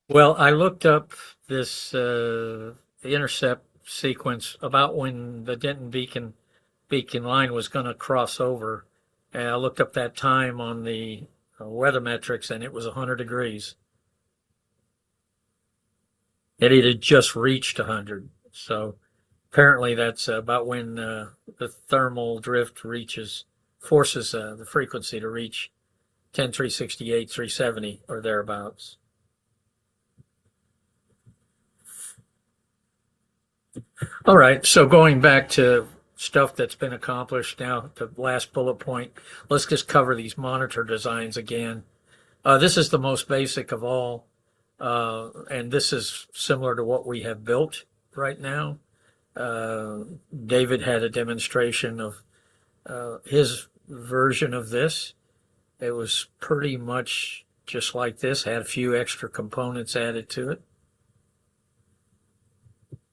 Well, I looked up this the intercept sequence about when the Denton beacon line was going to cross over, and I looked up that time on the weather metrics, and it was 100 degrees. And it had just reached 100, so apparently that's about when the thermal drift forces the frequency to reach 10,368, 370 or thereabouts. All right, so going back to stuff that's been accomplished now, the last bullet point, let's just cover these monitor designs again. This is the most basic of all, and this is similar to what we have built right now. David had a demonstration of his version of this. It was pretty much just like this, had a few extra components added to it.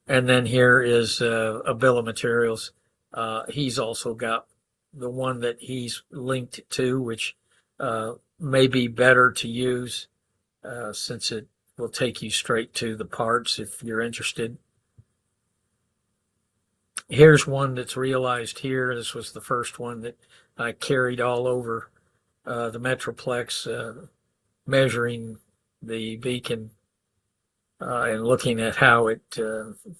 And then here is a bill of materials. He's also got the one that he's linked to, which may be better to use since it will take you straight to the parts if you're interested. Here's one that's realized here. This was the first one that I carried all over the Metroplex, measuring the beacon and looking at how it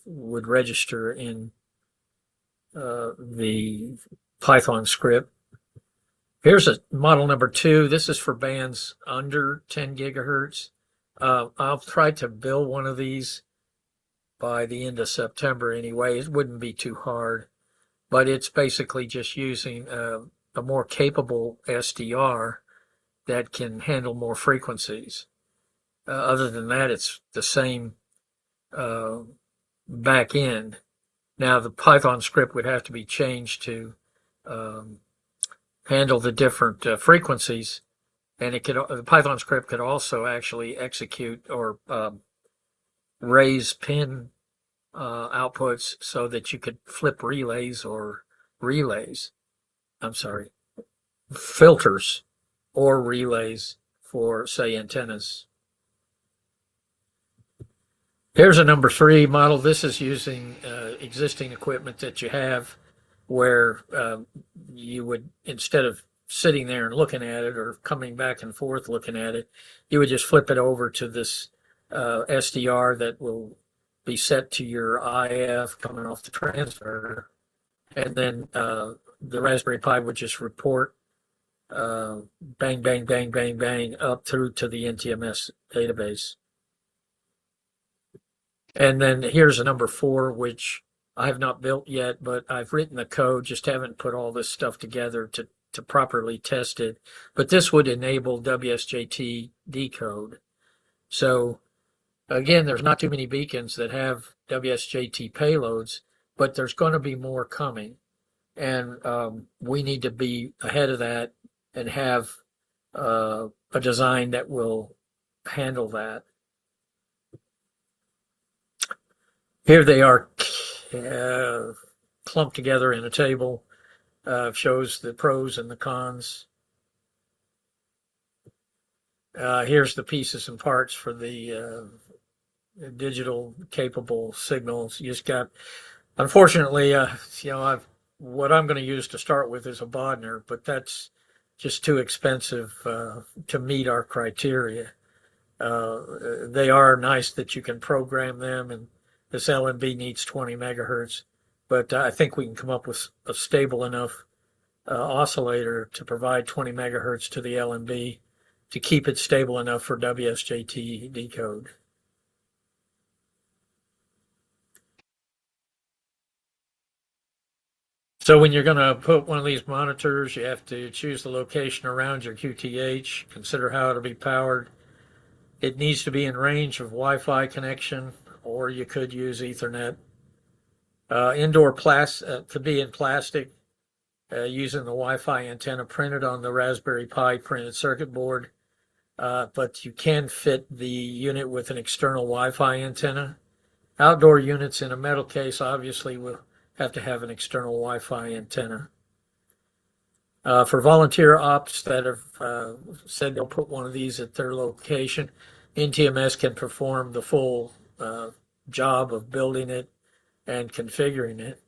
would register in the Python script. Here's a model number 2. This is for bands under 10 gigahertz. I'll try to build one of these by the end of September anyway. It wouldn't be too hard, but it's basically just using a more capable SDR that can handle more frequencies. Other than that, it's the same back end. Now, the Python script would have to be changed to handle the different frequencies, and the Python script could also actually execute or raise pin outputs so that you could flip filters or relays for, say, antennas. Here's a number 3 model. This is using existing equipment that you have where you would, instead of sitting there and looking at it or coming back and forth looking at it, you would just flip it over to this SDR that will be set to your IF coming off the transmitter. And then the Raspberry Pi would just report bang, bang, bang, bang, bang up through to the NTMS database. And then here's a number 4, which I have not built yet, but I've written the code, just haven't put all this stuff together to properly test it. But this would enable WSJT decode. So again, there's not too many beacons that have WSJT payloads, but there's going to be more coming. And we need to be ahead of that and have a design that will handle that. Here they are clumped together in a table. Shows the pros and the cons. Here's the pieces and parts for the digital capable signals. You just got, unfortunately, what I'm going to use to start with is a Bodner, but that's just too expensive to meet our criteria. They are nice that you can program them, and this LNB needs 20 megahertz, but I think we can come up with a stable enough oscillator to provide 20 megahertz to the LNB to keep it stable enough for WSJT decode. So when you're going to put one of these monitors, you have to choose the location around your QTH, consider how it'll be powered. It needs to be in range of Wi-Fi connection, or you could use Ethernet. Indoor could be in plastic, using the Wi-Fi antenna printed on the Raspberry Pi printed circuit board. But you can fit the unit with an external Wi-Fi antenna. Outdoor units in a metal case obviously will have to have an external Wi-Fi antenna. For volunteer ops that have said they'll put one of these at their location, NTMS can perform the full job of building it and configuring it.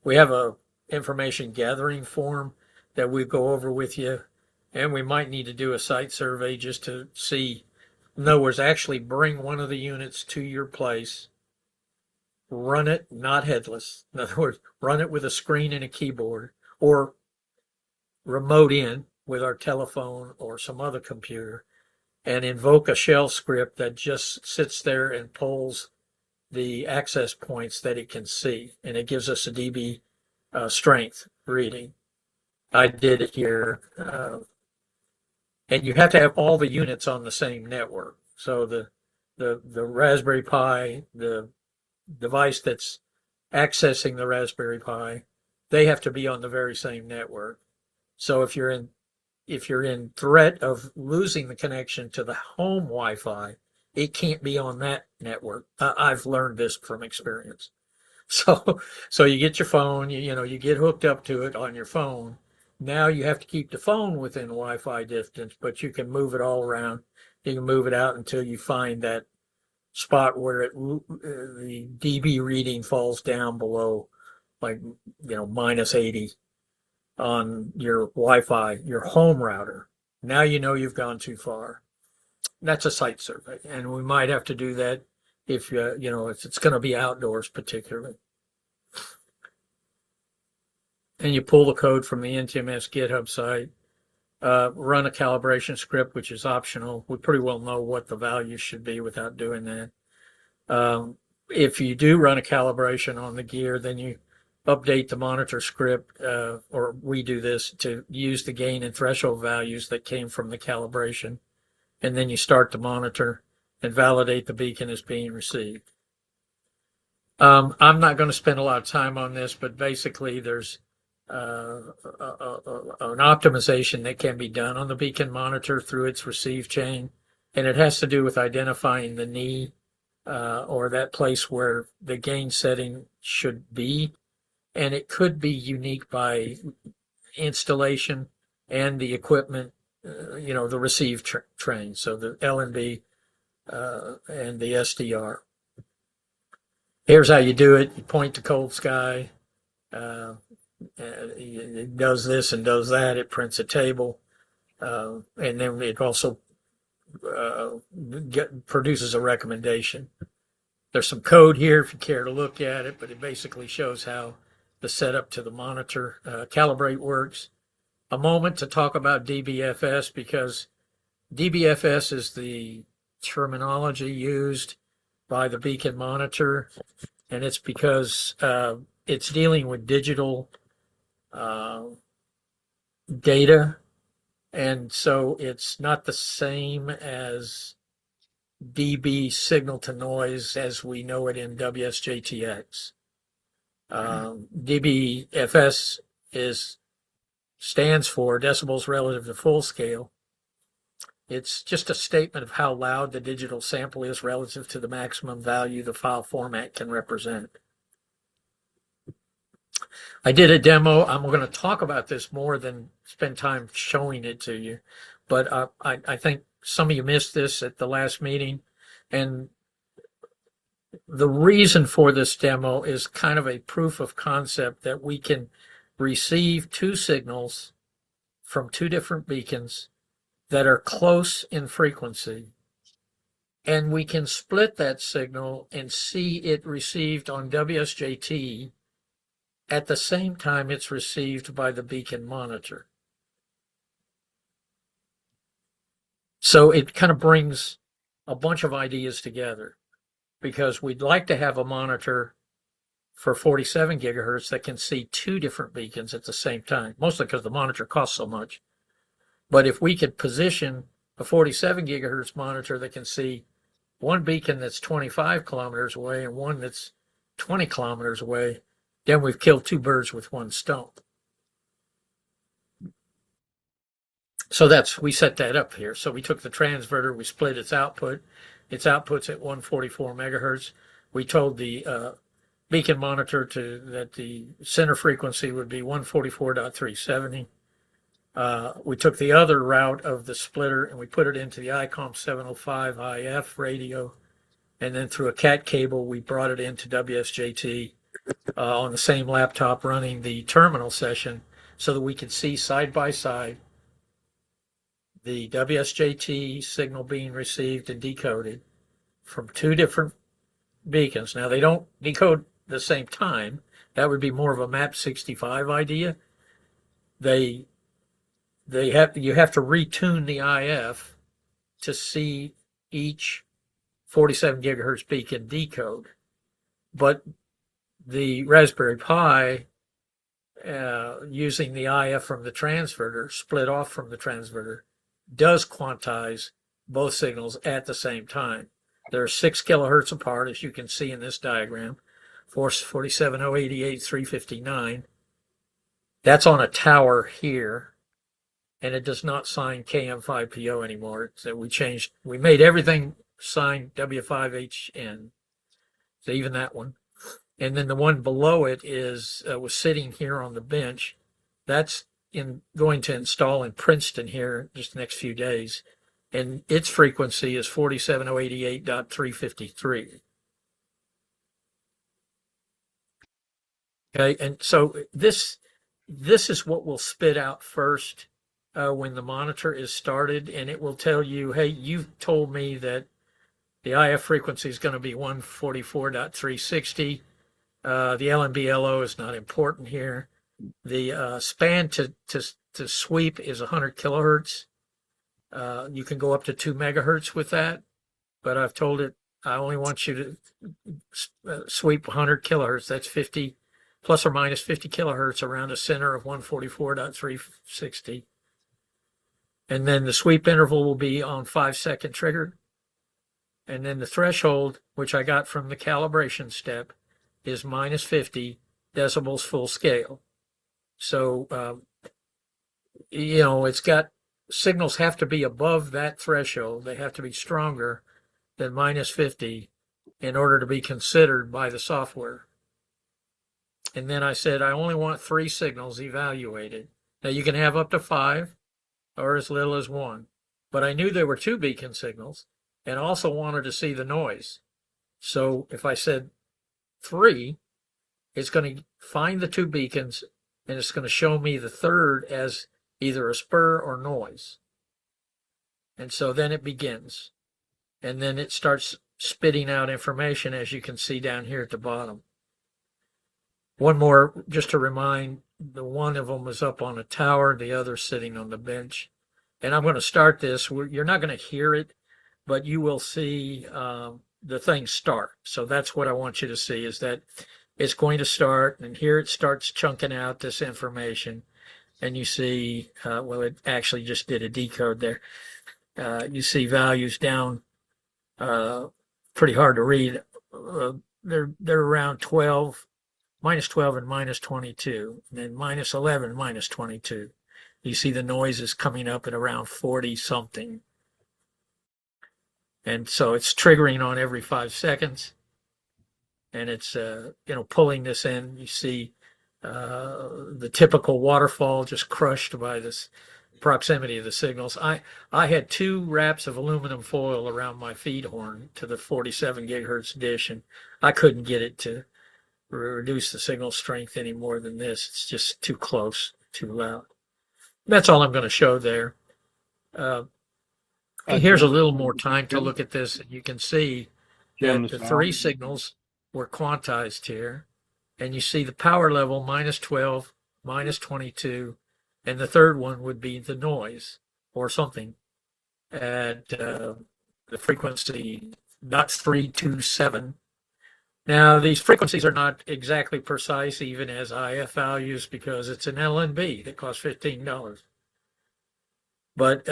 We have a information gathering form that we go over with you, and we might need to do a site survey just to see. In other words, actually bring one of the units to your place, run it not headless. In other words, run it with a screen and a keyboard, or remote in with our telephone or some other computer, and invoke a shell script that just sits there and pulls the access points that it can see, and it gives us a dB strength reading. I did it here, and you have to have all the units on the same network. So the Raspberry Pi, the device that's accessing the Raspberry Pi, they have to be on the very same network. So if you're in threat of losing the connection to the home Wi-Fi, it can't be on that network. I've learned this from experience. So you get your phone, you get hooked up to it on your phone. Now you have to keep the phone within Wi-Fi distance, but you can move it all around. You can move it out until you find that spot where the dB reading falls down below, like, minus 80 on your Wi-Fi, your home router. Now you know you've gone too far. That's a site survey, and we might have to do that if if it's going to be outdoors particularly. And you pull the code from the NTMS GitHub site, run a calibration script, which is optional. We pretty well know what the values should be without doing that. If you do run a calibration on the gear, then you update the monitor script, or we do this to use the gain and threshold values that came from the calibration. And then you start the monitor and validate the beacon is being received. I'm not going to spend a lot of time on this, but basically there's an optimization that can be done on the beacon monitor through its receive chain, and it has to do with identifying the knee or that place where the gain setting should be, and it could be unique by installation and the equipment, the receive train, so the LNB and the SDR. Here's how you do it. You point to cold sky. It does this and does that. It prints a table. And then it also produces a recommendation. There's some code here if you care to look at it, but it basically shows how the setup to the monitor calibrate works. A moment to talk about DBFS, because DBFS is the terminology used by the beacon monitor, and it's because it's dealing with digital data, and so it's not the same as dB signal to noise as we know it in WSJTX. DBFS stands for decibels relative to full scale. It's just a statement of how loud the digital sample is relative to the maximum value the file format can represent. I did a demo. I'm going to talk about this more than spend time showing it to you, but I think some of you missed this at the last meeting, and the reason for this demo is kind of a proof of concept that we can receive two signals from two different beacons that are close in frequency. And we can split that signal and see it received on WSJT at the same time it's received by the beacon monitor. So it kind of brings a bunch of ideas together, because we'd like to have a monitor for 47 gigahertz that can see two different beacons at the same time, mostly because the monitor costs so much. But if we could position a 47 gigahertz monitor that can see one beacon that's 25 kilometers away and one that's 20 kilometers away, then we've killed two birds with one stone. So we set that up here. So we took the transverter, we split its output. Its output's at 144 megahertz. We told the beacon monitor that the center frequency would be 144.370. We took the other route of the splitter and we put it into the ICOM 705 IF radio, and then through a CAT cable we brought it into WSJT on the same laptop running the terminal session, so that we could see side by side the WSJT signal being received and decoded from two different beacons. Now, they don't decode the same time. That would be more of a MAP 65 idea. You have to retune the IF to see each 47 gigahertz beacon decode. But the Raspberry Pi, using the IF from the transverter, split off from the transverter, does quantize both signals at the same time. They're 6 kilohertz apart, as you can see in this diagram. 47088, 359. That's on a tower here, and it does not sign KM5PO anymore. So we made everything sign W5HN. So even that one. And then the one below it was sitting here on the bench. That's going to install in Princeton here just the next few days. And its frequency is 47088.353. Okay, and so this is what will spit out first when the monitor is started, and it will tell you, hey, you've told me that the IF frequency is going to be 144.360. The LNB-LO is not important here. The span to sweep is 100 kilohertz. You can go up to 2 megahertz with that, but I've told it I only want you to sweep 100 kilohertz. That's 50 plus or minus 50 kilohertz around a center of 144.360. And then the sweep interval will be on 5-second trigger. And then the threshold, which I got from the calibration step, is minus 50 decibels full scale. So, it's got signals have to be above that threshold. They have to be stronger than minus 50 in order to be considered by the software. And then I said, I only want 3 signals evaluated. Now you can have up to 5 or as little as 1, but I knew there were 2 beacon signals and also wanted to see the noise. So if I said 3, it's going to find the 2 beacons and it's going to show me the third as either a spur or noise. And so then it begins. And then it starts spitting out information, as you can see down here at the bottom. One more, just to remind, the one of them is up on a tower, the other sitting on the bench. And I'm going to start this. You're not going to hear it, but you will see the thing start. So that's what I want you to see, is that it's going to start, and here it starts chunking out this information. And you see, it actually just did a decode there. You see values down, pretty hard to read. They're around 12, minus 12 and minus 22, and then minus 11, minus 22. You see the noise is coming up at around 40 something. And so it's triggering on every 5 seconds. And it's, pulling this in. You see the typical waterfall just crushed by this proximity of the signals. I had 2 wraps of aluminum foil around my feed horn to the 47 gigahertz dish, and I couldn't get it to reduce the signal strength any more than this. It's just too close, too loud. That's all I'm going to show there. Here's a Jim, little more time to Jim? look at this, and you can see Jim, that the this is 3 Al. signals were quantized here, and you see the power level -12, -22, and the third one would be the noise or something at the frequency .327. Now, these frequencies are not exactly precise even as IF values because it's an LNB that costs $15. But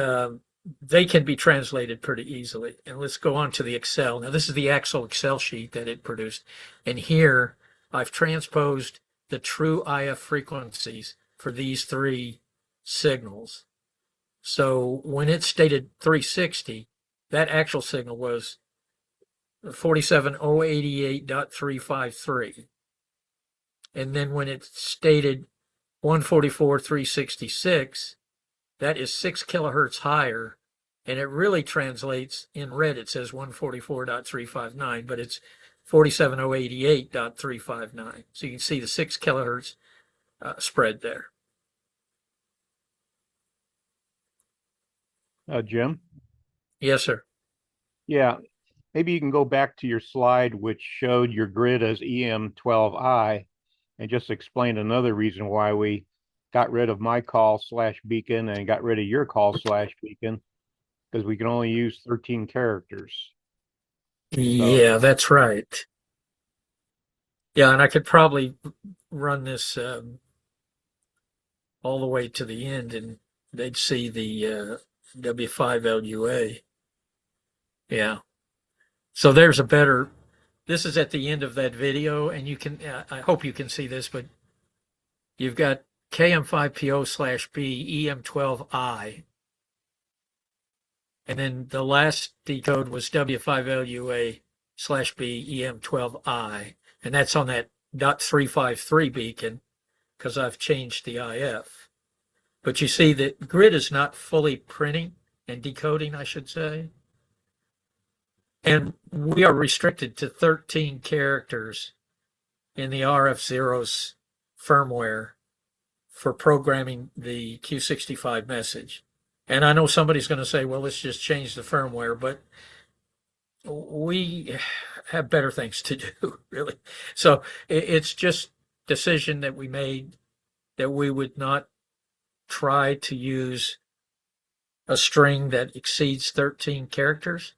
they can be translated pretty easily. And let's go on to the Excel. Now, this is the actual Excel sheet that it produced. And here I've transposed the true IF frequencies for these 3 signals. So when it stated 360, that actual signal was 47088.353. And then when it stated 144.366, that is 6 kilohertz higher, and it really translates in red. It says 144.359, but it's 47088.359. So you can see the 6 kilohertz spread there. Jim? Yes, sir. Yeah, maybe you can go back to your slide which showed your grid as EM12I and just explain another reason why we got rid of my call/beacon and got rid of your call/beacon, because we can only use 13 characters. Yeah, that's right. Yeah, and I could probably run this all the way to the end, and they'd see the W5LUA. Yeah. So there's a better. This is at the end of that video, and you can. I hope you can see this, but you've got KM5PO/B EM12I, and then the last decode was W5LUA/B EM12I, and that's on that .353 beacon because I've changed the IF. But you see that grid is not fully printing and decoding, I should say. And we are restricted to 13 characters in the RF0's firmware for programming the Q65 message. And I know somebody's going to say, well, let's just change the firmware, but we have better things to do, really. So it's just decision that we made that we would not try to use a string that exceeds 13 characters,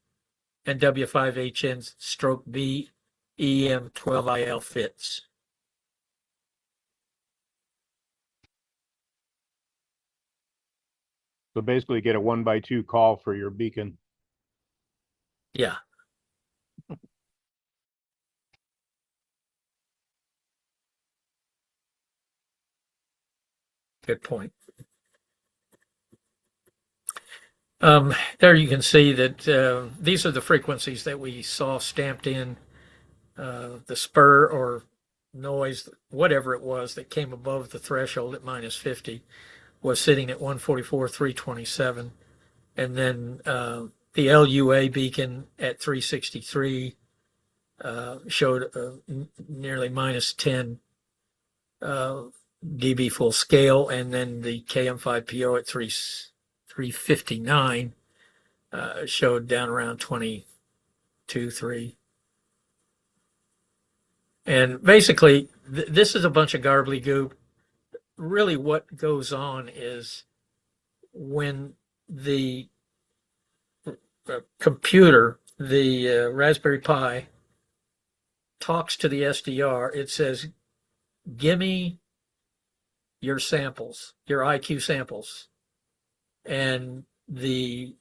and W5HN/B EM12IL fits. So basically get a 1x2 call for your beacon. Yeah. Good point. There you can see that these are the frequencies that we saw stamped in the spur or noise, whatever it was that came above the threshold at -50 was sitting at 144.327. And then the LUA beacon at 363 showed nearly -10 dB full scale. And then the KM5PO at 359 showed down around 22, 3. And basically, this is a bunch of gobbledygook. Really what goes on is when the computer, the Raspberry Pi, talks to the SDR, it says, give me your samples, your IQ samples. And the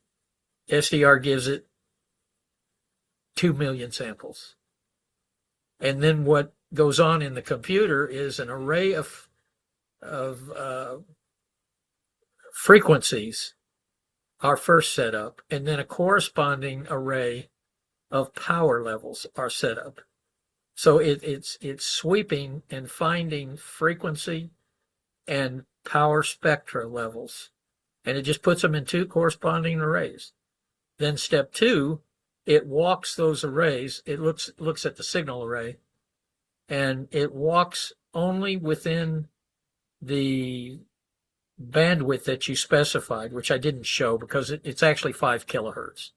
SDR gives it 2 million samples. And then what goes on in the computer is an array of frequencies are first set up, and then a corresponding array of power levels are set up. So it's sweeping and finding frequency and power spectra levels and it just puts them in two corresponding arrays. Then step two, it walks those arrays. It looks at the signal array, and it walks only within the bandwidth that you specified, which I didn't show because it's actually 5 kilohertz.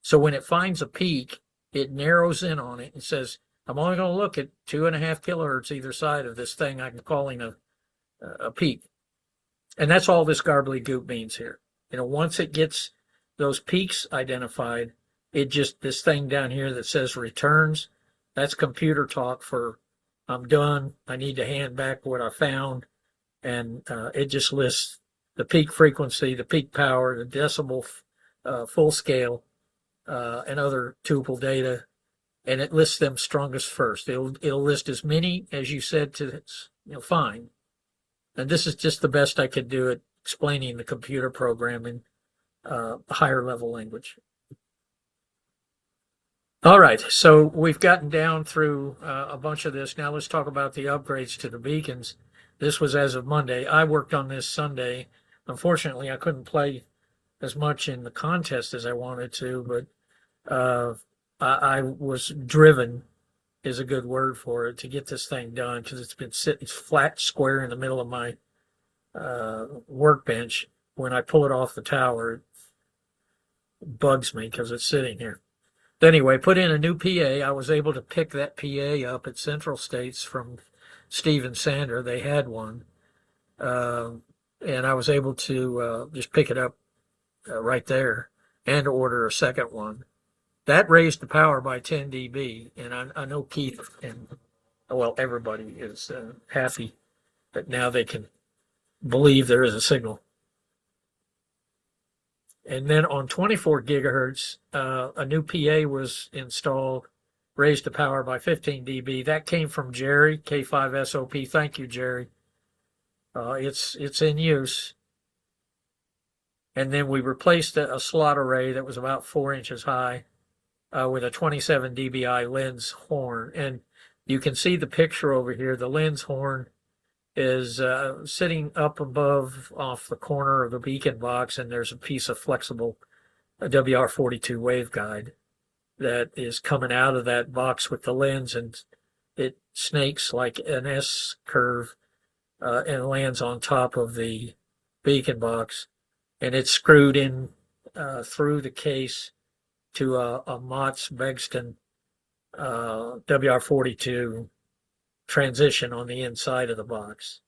So when it finds a peak, it narrows in on it and says, I'm only going to look at 2.5 kilohertz either side of this thing I'm calling a peak. And that's all this gobbledygook means here. Once it gets those peaks identified, this thing down here that says returns, that's computer talk for I'm done. I need to hand back what I found. And it just lists the peak frequency, the peak power, the decibel full scale, and other tuple data. And it lists them strongest first. It'll list as many as you said to fine. And this is just the best I could do at explaining the computer programming, higher level language. All right, so we've gotten down through a bunch of this. Now let's talk about the upgrades to the beacons. This was as of Monday. I worked on this Sunday. Unfortunately, I couldn't play as much in the contest as I wanted to, but I was driven, is a good word for it, to get this thing done because it's been sitting flat square in the middle of my workbench. When I pull it off the tower, it bugs me because it's sitting here. Anyway, put in a new PA. I was able to pick that PA up at Central States from Steve and Sandra. They had one. And I was able to just pick it up right there and order a second one. That raised the power by 10 dB. And I know Keith and, well, everybody is happy that now they can believe there is a signal. And then on 24 gigahertz, a new PA was installed, raised the power by 15 dB. That came from Jerry, K5SOP. Thank you, Jerry. It's in use. And then we replaced a slot array that was about 4 inches high with a 27 dBi lens horn. And you can see the picture over here. The lens horn is sitting up above off the corner of the beacon box, and there's a piece of flexible WR42 waveguide that is coming out of that box with the lens, and it snakes like an S curve and lands on top of the beacon box, and it's screwed in through the case to a Mott's Begston WR42 transition on the inside of the box.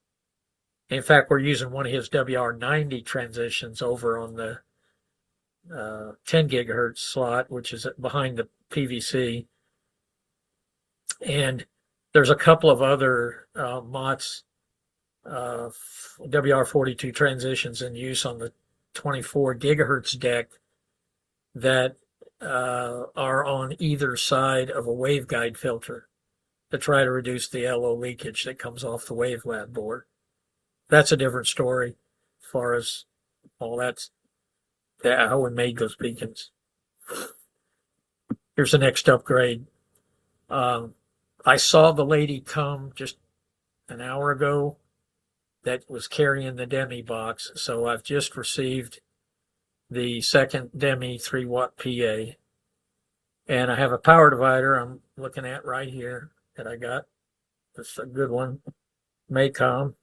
In fact, we're using one of his WR90 transitions over on the 10 gigahertz slot, which is behind the PVC. And there's a couple of other Mott's WR42 transitions in use on the 24 gigahertz deck that are on either side of a waveguide filter to try to reduce the LO leakage that comes off the WaveLab board. That's a different story as far as all that's how we made those beacons. Here's the next upgrade. I saw the lady come just an hour ago that was carrying the Demi box, so I've just received the second Demi 3-watt PA. And I have a power divider I'm looking at right here that I got. It's a good one. Maycom.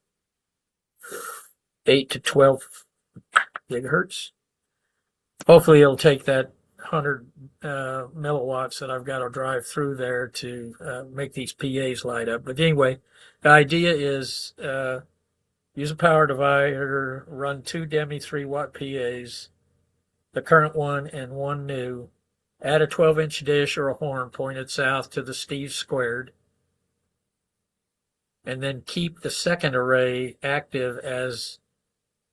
8 to 12 gigahertz. Hopefully it'll take that 100 milliwatts that I've got to drive through there to make these PAs light up. But anyway, the idea is use a power divider, run 2 Demi 3-watt PAs, the current one and one new, add a 12-inch dish or a horn pointed south to the Steve squared, and then keep the second array active as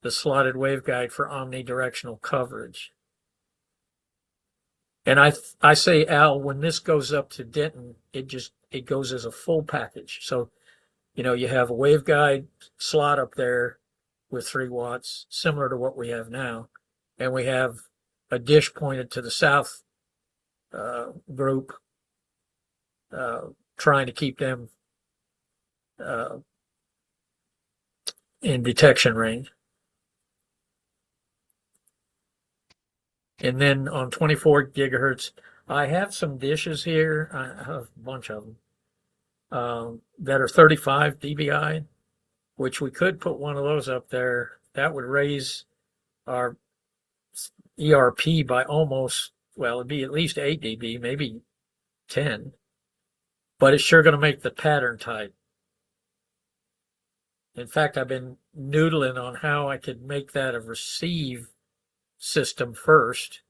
the slotted waveguide for omnidirectional coverage. And I say, Al, when this goes up to Denton, it goes as a full package. So, you have a waveguide slot up there with 3 watts, similar to what we have now. And we have a dish pointed to the south group, trying to keep them in detection range. And then on 24 gigahertz, I have some dishes here. I have a bunch of them that are 35 dBi, which we could put one of those up there. That would raise our ERP by almost, well, it'd be at least 8 dB, maybe 10, but it's sure going to make the pattern tight. In fact, I've been noodling on how I could make that a receive system first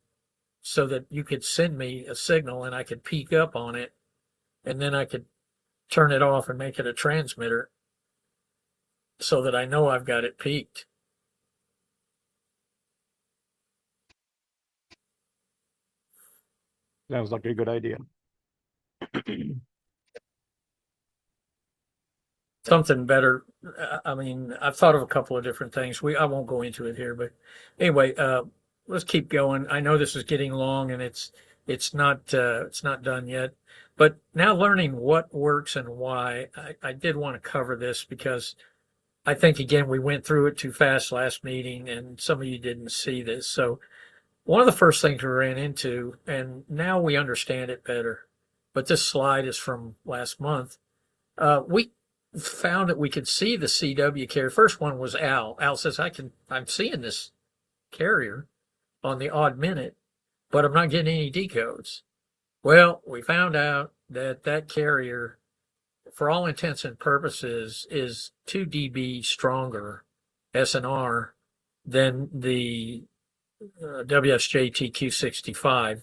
so that you could send me a signal and I could peak up on it, and then I could turn it off and make it a transmitter so that I know I've got it peaked. Sounds like a good idea. Something better. I mean, I've thought of a couple of different things. I won't go into it here, but anyway, let's keep going. I know this is getting long and it's not done yet. But now learning what works and why, I did want to cover this because I think again we went through it too fast last meeting and some of you didn't see this. So one of the first things we ran into, and now we understand it better, but this slide is from last month. We found that we could see the CW carrier. First one was Al. Al says, I'm seeing this carrier on the odd minute, but I'm not getting any decodes. Well, we found out that that carrier, for all intents and purposes, is 2 dB stronger SNR than the WSJT Q65.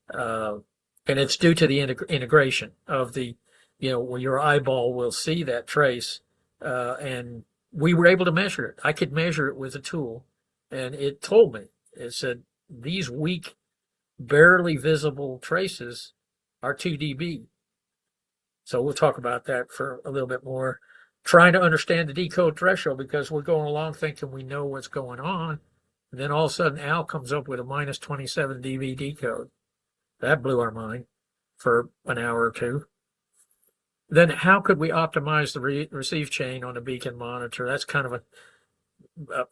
And it's due to the integration of the, where your eyeball will see that trace. And we were able to measure it. I could measure it with a tool, and it told me, it said, these weak, barely visible traces are 2 dB. So we'll talk about that for a little bit more. Trying to understand the decode threshold because we're going along thinking we know what's going on. And then all of a sudden, Al comes up with a minus 27 dB decode. That blew our mind for an hour or two. Then how could we optimize the receive chain on a beacon monitor? That's kind of a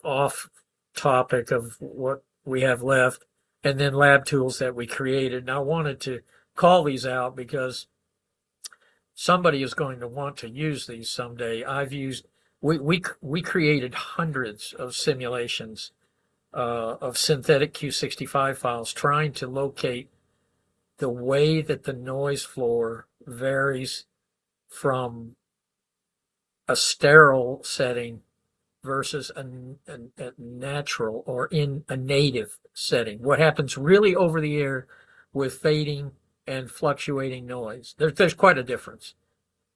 off topic of what we have left. And then lab tools that we created. And I wanted to call these out because somebody is going to want to use these someday. We created hundreds of simulations of synthetic Q65 files trying to locate the way that the noise floor varies from a sterile setting versus a natural or in a native setting. What happens really over the air with fading and fluctuating noise. There's quite a difference.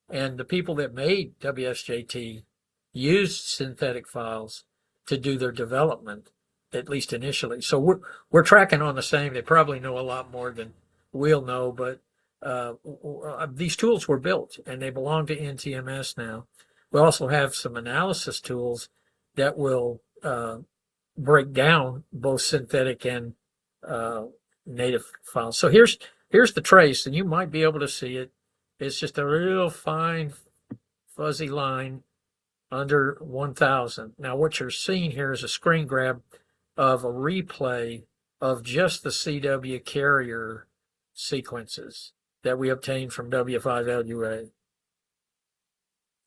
And the people that made WSJT used synthetic files to do their development, at least initially. So we're tracking on the same. They probably know a lot more than we'll know, but these tools were built and they belong to NTMS now. We also have some analysis tools that will break down both synthetic and native files. So here's the trace, and you might be able to see it. It's just a real fine, fuzzy line under 1,000. Now, what you're seeing here is a screen grab of a replay of just the CW carrier sequences that we obtained from W5LUA.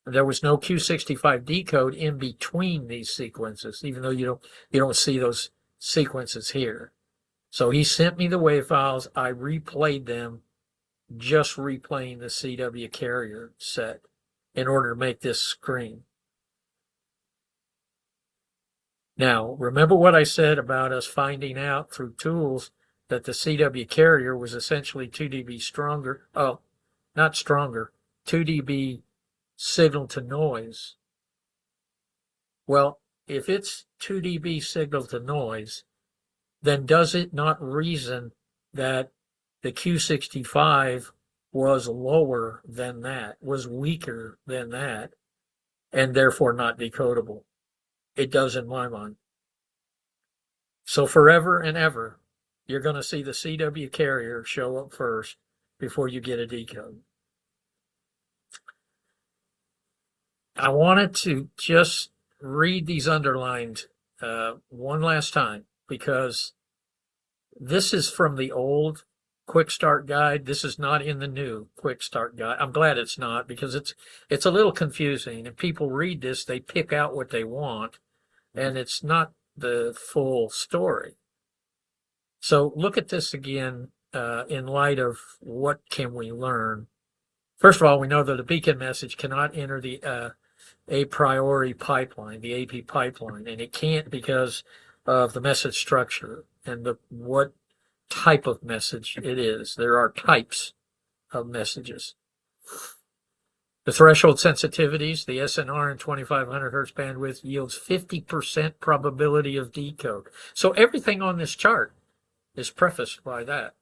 There was no Q65 decode in between these sequences, even though you don't see those sequences here. So he sent me the WAV files. I replayed them, just replaying the CW carrier set in order to make this screen. Now, remember what I said about us finding out through tools that the CW carrier was essentially 2 dB stronger. Oh, not stronger, 2 dB signal to noise. Well, if it's 2 dB signal to noise, then does it not reason that the Q65 was lower than that, was weaker than that, and therefore not decodable? It does in my mind. So forever and ever, you're going to see the CW carrier show up first before you get a decode. I wanted to just read these underlined one last time because This is from the old quick start guide. This is not in the new quick start guide. I'm glad it's not, because it's a little confusing, and people read this, they pick out what they want, and it's not the full story. So look at this again in light of what can we learn. First of all, we know that a beacon message cannot enter the a priori pipeline, the AP pipeline, and it can't because of the message structure and what type of message it is. There are types of messages. The threshold sensitivities, the SNR in 2500 hertz bandwidth yields 50% probability of decode. So everything on this chart is prefaced by that.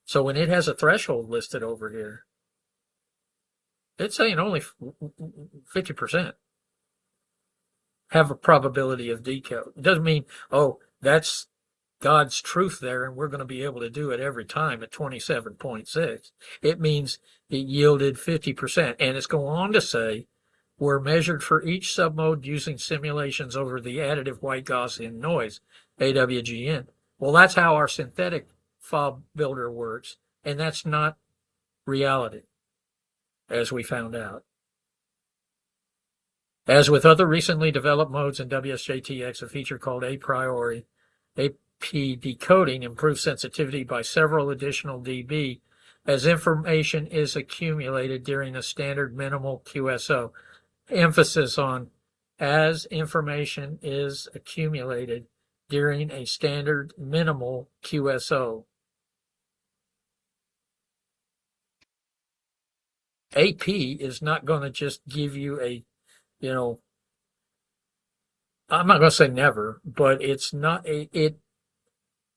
So when it has a threshold listed over here, it's saying only 50% have a probability of decode. It doesn't mean, oh, that's God's truth there and we're going to be able to do it every time at 27.6. It means it yielded 50%. And it's going on to say, were measured for each submode using simulations over the additive white Gaussian noise, AWGN. Well, that's how our synthetic fob builder works, and that's not reality, as we found out. As with other recently developed modes in WSJTX, a feature called a priori AP decoding improves sensitivity by several additional dB as information is accumulated during a standard minimal QSO. Emphasis on as information is accumulated during a standard minimal QSO. AP is not going to just give you a, I'm not going to say never, but it's not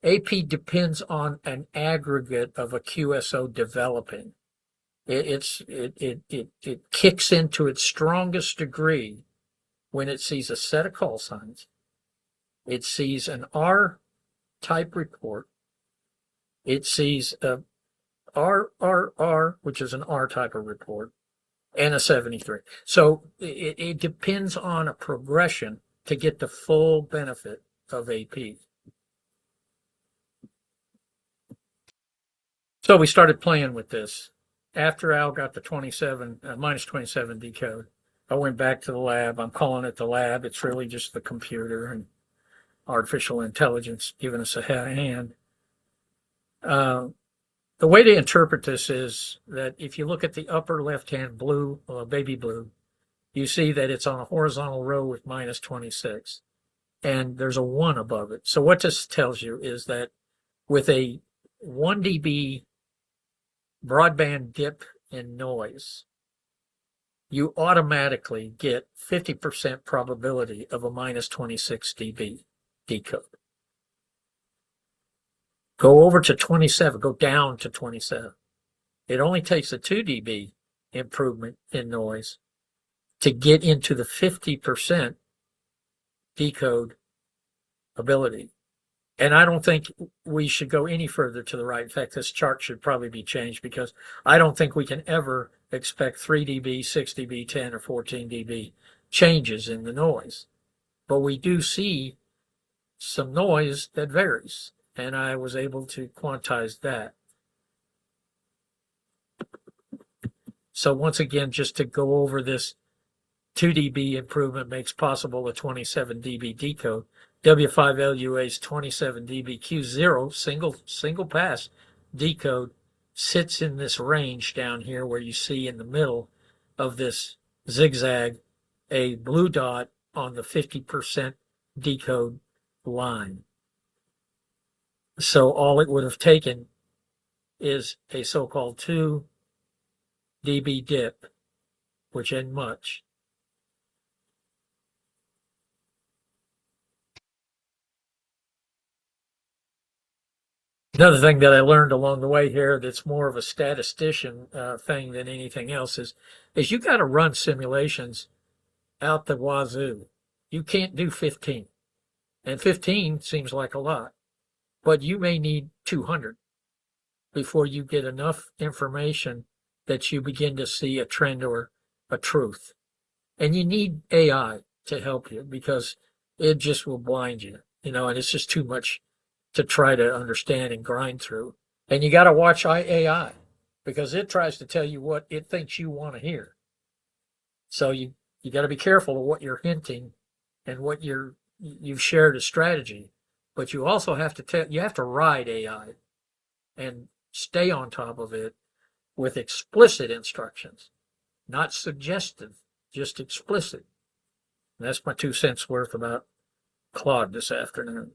AP depends on an aggregate of a QSO developing. It kicks into its strongest degree when it sees a set of call signs. It sees an R type report. It sees a RRR, which is an R type of report, and a 73. So it depends on a progression to get the full benefit of AP. So we started playing with this. After Al got the minus 27 decode, I went back to the lab. I'm calling it the lab. It's really just the computer and artificial intelligence giving us a hand. The way to interpret this is that if you look at the upper left-hand blue, baby blue, you see that it's on a horizontal row with minus 26, and there's a 1 above it. So what this tells you is that with a 1 dB broadband dip in noise, you automatically get 50% probability of a minus 26 dB decode. Go over to 27, go down to 27. It only takes a 2 dB improvement in noise to get into the 50% decode ability. And I don't think we should go any further to the right. In fact, this chart should probably be changed, because I don't think we can ever expect 3 dB, 6 dB, 10 or 14 dB changes in the noise. But we do see some noise that varies, and I was able to quantize that. So once again, just to go over this, 2 dB improvement makes possible a 27 dB decode. W5LUA's 27 dB Q0 single pass decode sits in this range down here where you see in the middle of this zigzag a blue dot on the 50% decode line. So all it would have taken is a so-called 2 dB dip, which ain't much. Another thing that I learned along the way here that's more of a statistician thing than anything else is you got to run simulations out the wazoo. You can't do 15. And 15 seems like a lot, but you may need 200 before you get enough information that you begin to see a trend or a truth. And you need AI to help you, because it just will blind you. and it's just too much to try to understand and grind through. And you got to watch AI because it tries to tell you what it thinks you want to hear. So you got to be careful of what you're hinting and what you've shared as strategy. But you also have to ride AI and stay on top of it with explicit instructions, not suggestive, just explicit. And that's my 2 cents worth about Claude this afternoon.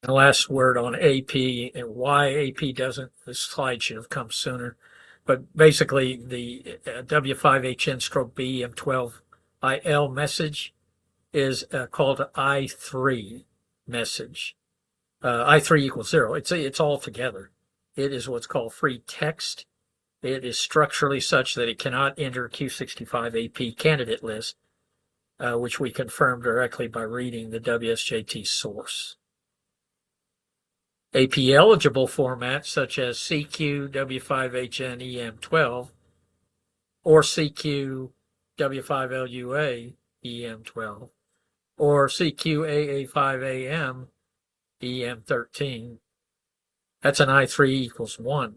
The last word on AP and why AP doesn't, this slide should have come sooner. But basically, the W5HN/B M12IL message is called I3 message. I3 equals 0. It's all together. It is what's called free text. It is structurally such that it cannot enter Q65 AP candidate list, which we confirm directly by reading the WSJT source. AP eligible formats such as CQ W5HN EM12 or CQ W5LUA EM12 or CQ AA5AM EM13. That's an I3 equals 1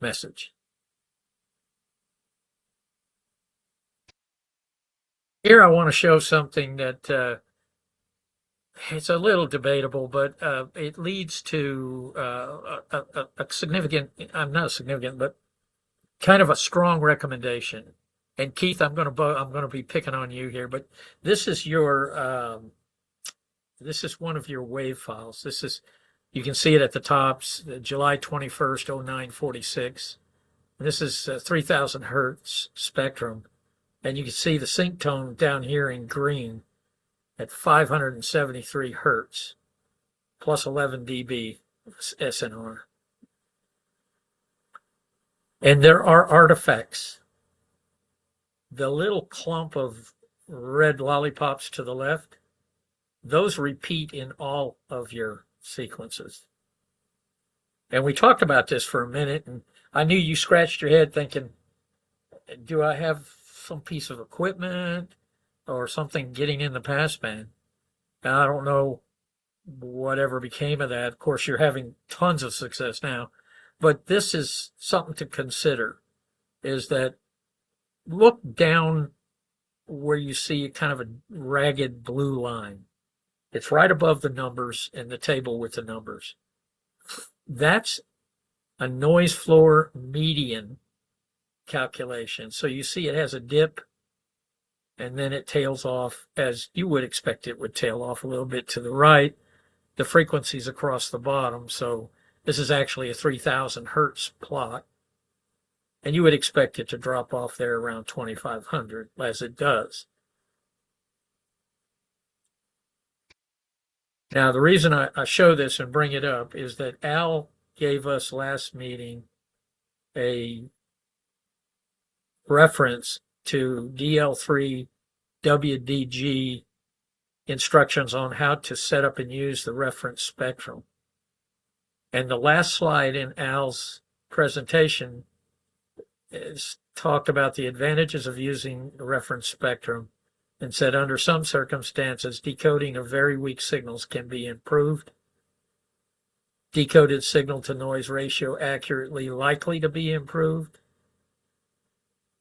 message. Here I want to show something that it's a little debatable, but it leads to a significant, not significant, but kind of a strong recommendation. And Keith, I'm going to be picking on you here, but this is this is one of your wave files. You can see it at the top, July 21st, 0946. This is 3000 hertz spectrum. And you can see the sync tone down here in green at 573 hertz, plus 11 dB SNR. And there are artifacts. The little clump of red lollipops to the left, those repeat in all of your sequences. And we talked about this for a minute, and I knew you scratched your head thinking, do I have some piece of equipment or something getting in the passband? Now, I don't know whatever became of that. Of course, you're having tons of success now, but this is something to consider, is that look down where you see kind of a ragged blue line. It's right above the numbers and the table with the numbers. That's a noise floor median calculation. So you see it has a dip and then it tails off as you would expect it would tail off a little bit to the right. The frequency's across the bottom. So this is actually a 3000 hertz plot. And you would expect it to drop off there around 2500 as it does. Now, the reason I show this and bring it up is that Al gave us last meeting a reference to DL3 WDG instructions on how to set up and use the reference spectrum. And the last slide in Al's presentation is talked about the advantages of using the reference spectrum and said under some circumstances, decoding of very weak signals can be improved. Decoded signal to noise ratio accurately likely to be improved,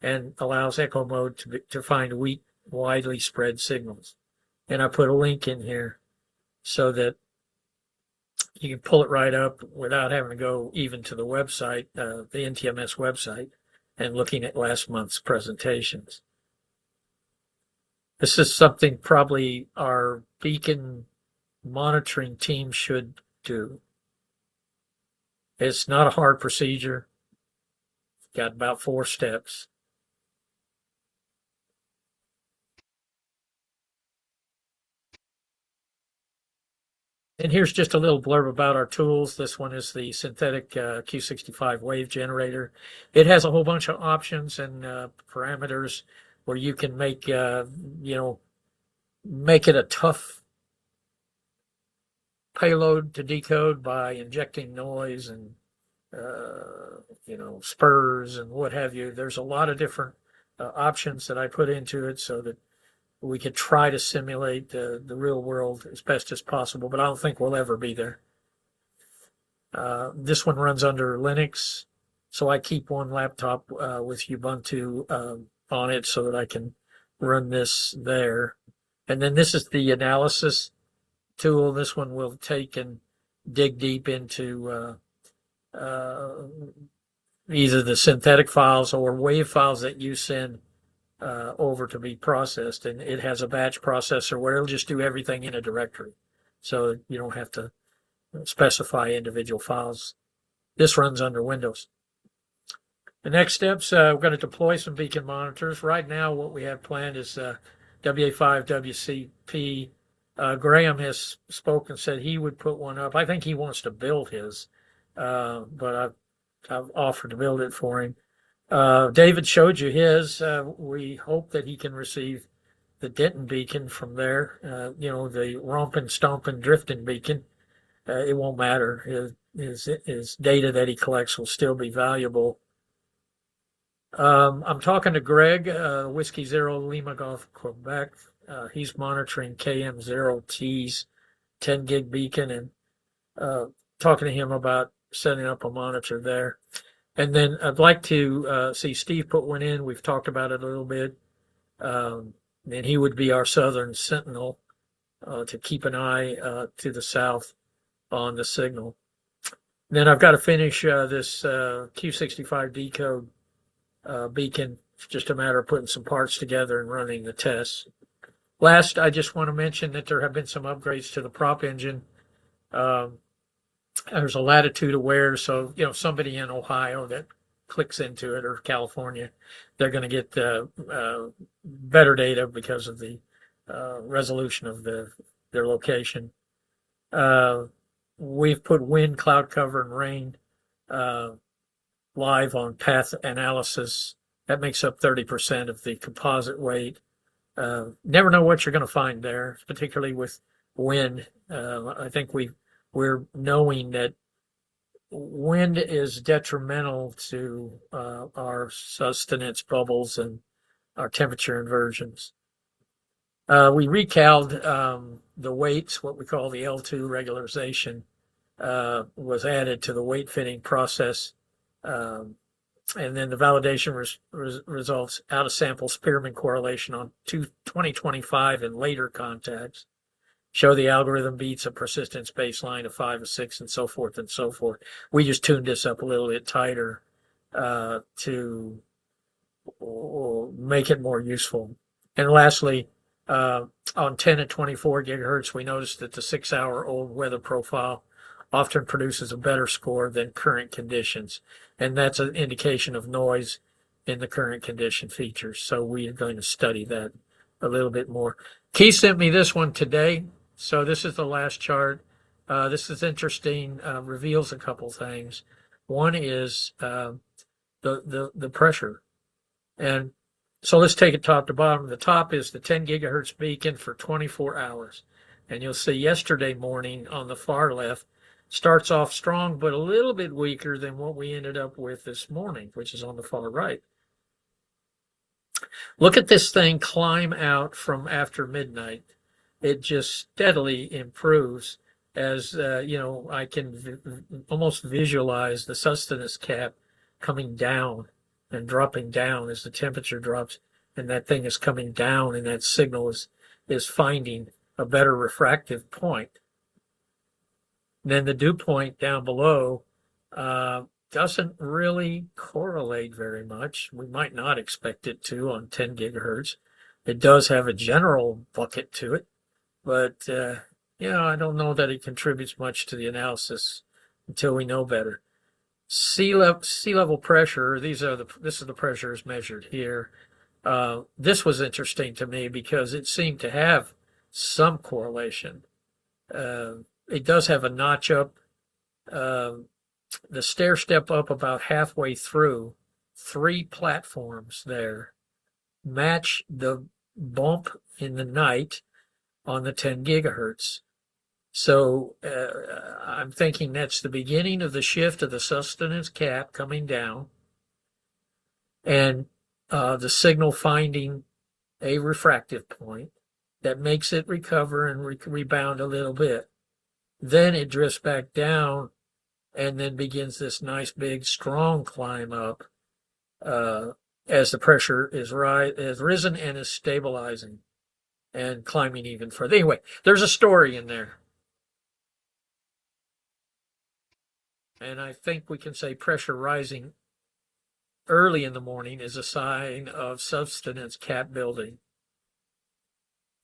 and allows echo mode to find weak, widely spread signals. And I put a link in here so that you can pull it right up without having to go even to the website, the NTMS website, and looking at last month's presentations. This is something probably our beacon monitoring team should do. It's not a hard procedure. Got about 4 steps. And here's just a little blurb about our tools. This one is the synthetic Q65 wave generator. It has a whole bunch of options and parameters where you can make, make it a tough payload to decode by injecting noise and, spurs and what have you. There's a lot of different options that I put into it so that we could try to simulate the real world as best as possible, but I don't think we'll ever be there. This one runs under Linux, so I keep one laptop with Ubuntu on it so that I can run this there. And then this is the analysis tool. This one will take and dig deep into either the synthetic files or wave files that you send over to be processed. And it has a batch processor where it'll just do everything in a directory. So you don't have to specify individual files. This runs under Windows. The next steps, we're going to deploy some beacon monitors. Right now, what we have planned is WA5 WCP. Graham has spoken, said he would put one up. I think he wants to build his, but I've offered to build it for him. David showed you his. We hope that he can receive the Denton beacon from there. The romping, stomping, drifting beacon. It won't matter. His data that he collects will still be valuable. I'm talking to Greg, Whiskey Zero Lima Golf Quebec. He's monitoring KM0T's 10 gig beacon and talking to him about setting up a monitor there. And then I'd like to see Steve put one in. We've talked about it a little bit. And he would be our southern sentinel to keep an eye to the south on the signal. Then I've got to finish this Q65 decode beacon. It's just a matter of putting some parts together and running the tests. Last, I just want to mention that there have been some upgrades to the prop engine. There's a latitude aware, so somebody in Ohio that clicks into it, or California, they're going to get better data because of the resolution of their location. We've put wind, cloud cover, and rain live on path analysis. That makes up 30% of the composite weight. Never know what you're going to find there, particularly with wind. I think we're knowing that wind is detrimental to our sustenance bubbles and our temperature inversions. We recaled the weights, what we call the L2 regularization, was added to the weight fitting process. And then the validation results out of sample Spearman correlation on 2025 and later contacts show the algorithm beats a persistence baseline of 5 or 6 and so forth and so forth. We just tuned this up a little bit tighter to make it more useful. And lastly, on 10 and 24 gigahertz, we noticed that the 6-hour-old weather profile often produces a better score than current conditions. And that's an indication of noise in the current condition features. So we are going to study that a little bit more. Keith sent me this one today. So this is the last chart. This is interesting, reveals a couple things. One is the pressure. And so let's take it top to bottom. The top is the 10 gigahertz beacon for 24 hours. And you'll see yesterday morning on the far left, starts off strong, but a little bit weaker than what we ended up with this morning, which is on the far right. Look at this thing climb out from after midnight. It just steadily improves as, I can almost visualize the sustenance cap coming down and dropping down as the temperature drops, and that thing is coming down, and that signal is finding a better refractive point. Then the dew point down below doesn't really correlate very much. We might not expect it to on 10 gigahertz. It does have a general bucket to it, but I don't know that it contributes much to the analysis until we know better. Sea level pressure. This is the pressure is measured here. This was interesting to me because it seemed to have some correlation. It does have a notch up. The stair step up about halfway through, 3 platforms there match the bump in the night on the 10 gigahertz. So I'm thinking that's the beginning of the shift of the sustenance cap coming down, and the signal finding a refractive point that makes it recover and rebound a little bit. Then it drifts back down and then begins this nice big strong climb up as the pressure has risen and is stabilizing and climbing even further. Anyway, there's a story in there. And I think we can say pressure rising early in the morning is a sign of subsidence cap building.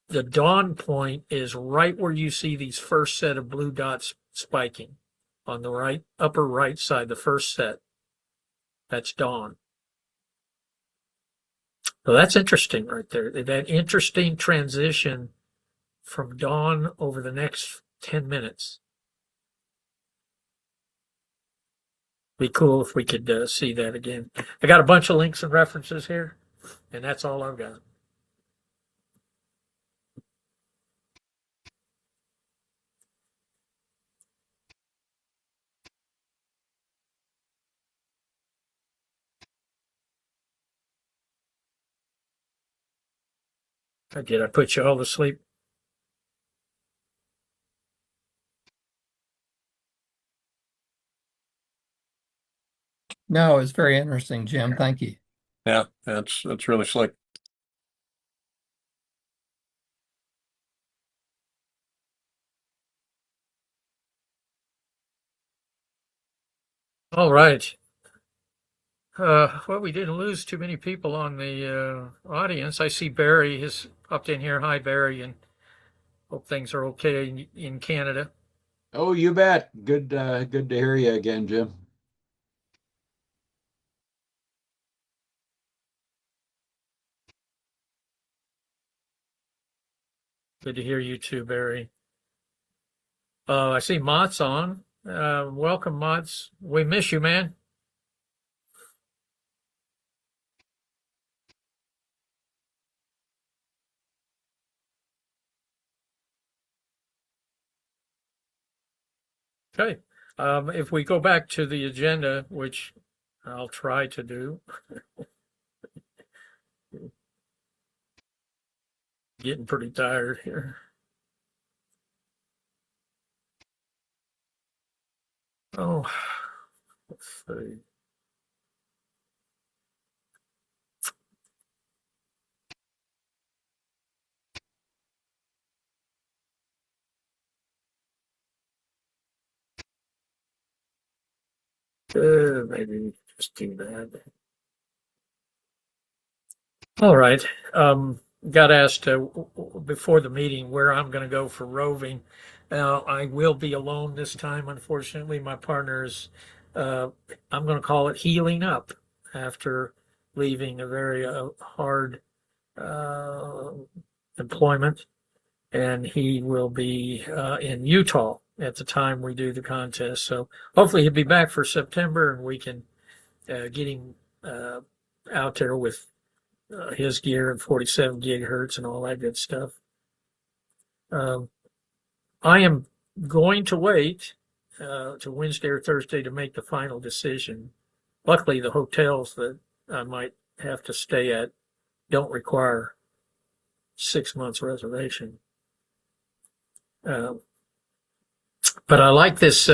The dawn point is right where you see these first set of blue dots spiking on the right, upper right side, the first set. That's dawn. So that's interesting right there. That interesting transition from dawn over the next 10 minutes. Be cool if we could see that again. I got a bunch of links and references here, and that's all I've got. Did I put you all to sleep? No, it's very interesting, Jim. Thank you. Yeah, that's really slick. All right. Well, we didn't lose too many people on the audience. I see Barry has popped in here. Hi, Barry, and hope things are okay in Canada. Oh, you bet. Good to hear you again, Jim. Good to hear you too, Barry. I see Mott's on. Welcome, Mott's. We miss you, man. Okay. If we go back to the agenda, which I'll try to do. Getting pretty tired here. Oh, let's see. Maybe just do that. All right. Got asked before the meeting where I'm going to go for roving. Now, I will be alone this time, unfortunately. My partner is, I'm going to call it healing up after leaving a very hard employment. And he will be in Utah at the time we do the contest. So hopefully he'll be back for September and we can get him out there with his gear and 47 gigahertz and all that good stuff. I am going to wait to Wednesday or Thursday to make the final decision. Luckily, the hotels that I might have to stay at don't require 6 months reservation. But I like this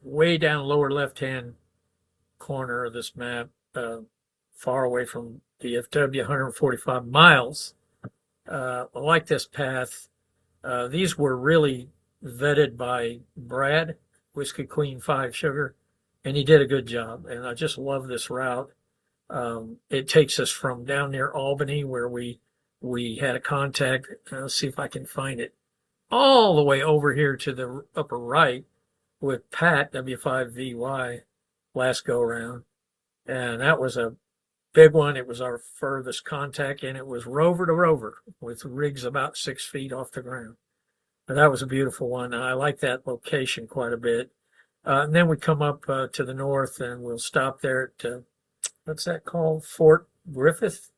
way down lower left-hand corner of this map, far away from DFW, 145 miles. I like this path. These were really vetted by Brad, Whiskey Queen 5 Sugar, and he did a good job. And I just love this route. It takes us from down near Albany, where we had a contact. Let's see if I can find it. All the way over here to the upper right with Pat, W5LUA, last go around. And that was a big one. It was our furthest contact, and it was rover to rover with rigs about 6 feet off the ground. And that was a beautiful one. I like that location quite a bit. And then we come up to the north, and we'll stop there at, what's that called? Fort Griffith.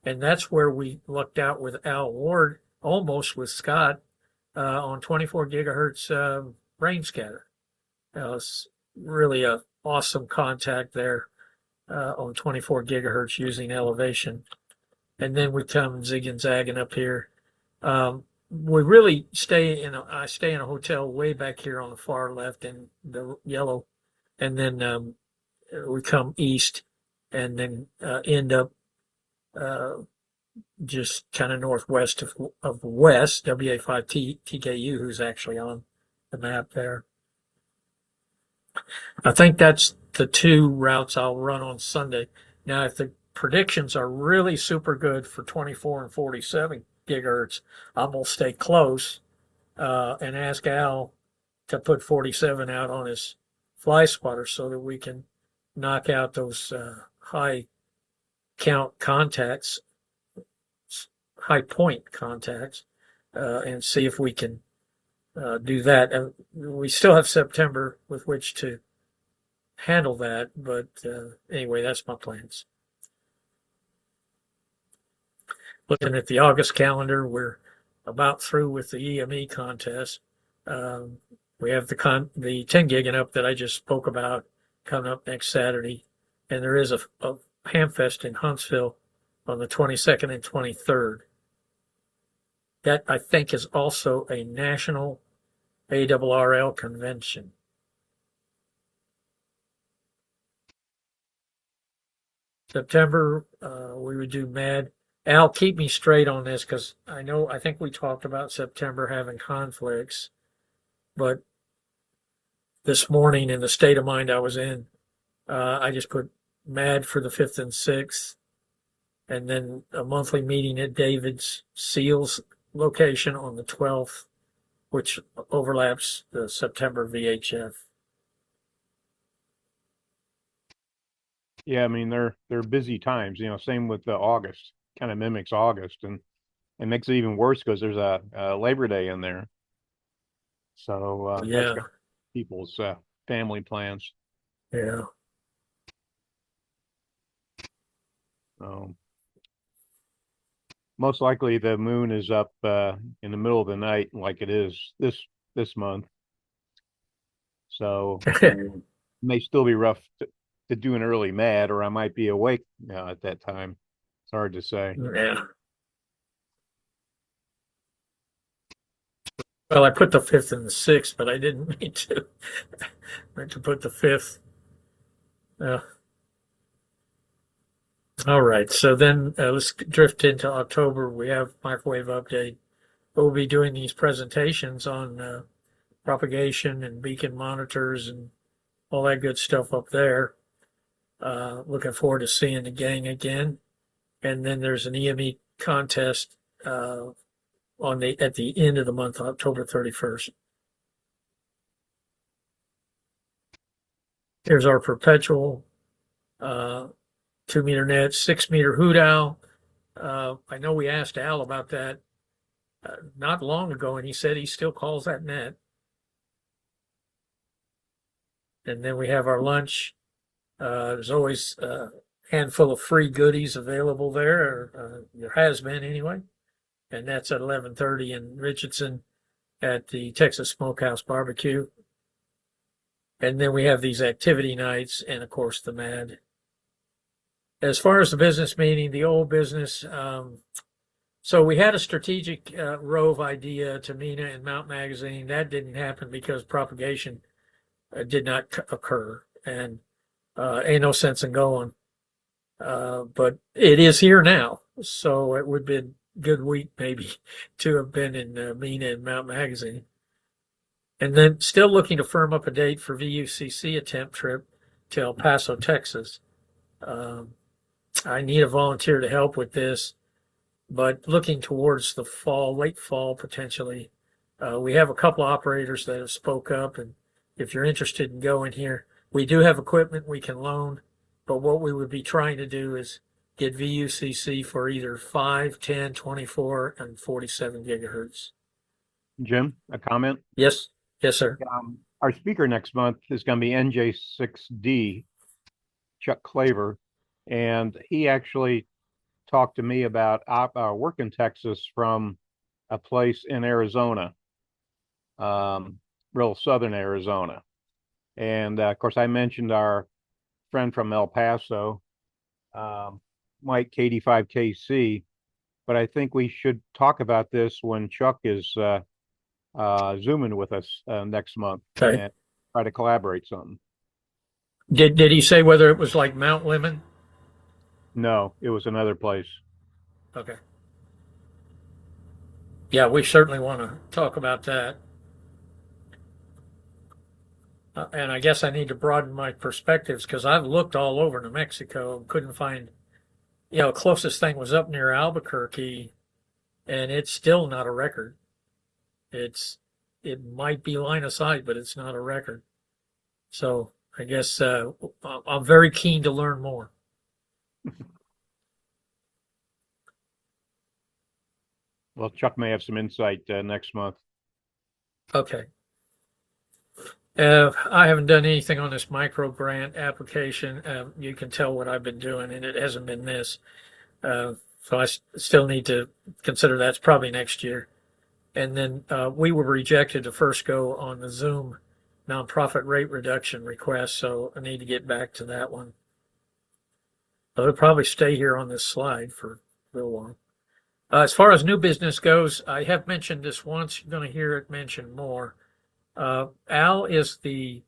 And that's where we lucked out with Al Ward, almost with Scott, on 24 gigahertz rain scatter. It's really a awesome contact there on 24 gigahertz using elevation. and then we come zig and zagging up here. We really I stay in a hotel way back here on the far left in the yellow, and then we come east and then end up just kind of northwest of West, WA5TKU, who's actually on the map there. I think that's the two routes I'll run on Sunday. Now, if the predictions are really super good for 24 and 47 gigahertz, I'm going to stay close and ask Al to put 47 out on his fly spotter so that we can knock out those high count contacts, high point contacts, and see if we can do that. And we still have September with which to handle that, but anyway, that's my plans. Looking at the August calendar, we're about through with the EME contest. We have the 10 gig and up that I just spoke about coming up next Saturday, and there is a Hamfest in Huntsville on the 22nd and 23rd. That, I think, is also a national ARRL convention. September, we would do MAD. Al, keep me straight on this because I think we talked about September having conflicts, but this morning in the state of mind I was in, I just put MAD for the 5th and 6th, and then a monthly meeting at David's Seals location on the 12th, which overlaps the September VHF. Yeah, I mean they're busy times. Same with August. Kind of mimics August, and it makes it even worse because there's a Labor Day in there. So yeah, that's got people's family plans. yeah. Most likely the moon is up in the middle of the night, like it is this month. So it may still be rough to do an early MAD, or I might be awake at that time. It's hard to say. Yeah. Well, I put the 5th and the 6th, but I didn't mean to. I meant to put the 5th. All right. So then let's drift into October. We have microwave update. We'll be doing these presentations on propagation and beacon monitors and all that good stuff up there. Looking forward to seeing the gang again. And then there's an EME contest at the end of the month, October 31st. Here's our perpetual 2-meter net, 6-meter hoot owl. I know we asked Al about that not long ago, and he said he still calls that net. And then we have our lunch. There's always a handful of free goodies available there, or there has been anyway. And that's at 11:30 in Richardson at the Texas Smokehouse Barbecue. And then we have these activity nights and, of course, the MAD. As far as the business meeting, the old business, so we had a strategic rove idea to Mina and Mount Magazine. That didn't happen because propagation did not occur, and ain't no sense in going. But it is here now, so it would have been a good week maybe to have been in Mina and Mount Magazine. And then still looking to firm up a date for VUCC attempt trip to El Paso, Texas. I need a volunteer to help with this, but looking towards the fall, late fall potentially. We have a couple of operators that have spoke up, and if you're interested in going here, we do have equipment we can loan, but what we would be trying to do is get VUCC for either 5, 10, 24, and 47 gigahertz. Jim, a comment? Yes, sir. Our speaker next month is going to be NJ6D, Chuck Claver, and he actually talked to me about work in Texas from a place in Arizona, real southern Arizona. And of course, I mentioned our friend from El Paso, Mike KD5KC, but I think we should talk about this when Chuck is Zooming with us next month Okay. and try to collaborate something. Did he say whether it was like Mount Lemmon? No, it was another place. Okay. Yeah, we certainly want to talk about that. And I guess I need to broaden my perspectives because I've looked all over New Mexico and couldn't find, closest thing was up near Albuquerque, and it's still not a record. It might be line of sight, but it's not a record. So I guess I'm very keen to learn more. Well, Chuck may have some insight next month. Okay. I haven't done anything on this micro grant application. You can tell what I've been doing, and it hasn't been this. So I still need to consider that's probably next year. And then we were rejected to first go on the Zoom nonprofit rate reduction request, so I need to get back to that one. I'll probably stay here on this slide for a little while. As far as new business goes, I have mentioned this once. You're going to hear it mentioned more. Al is the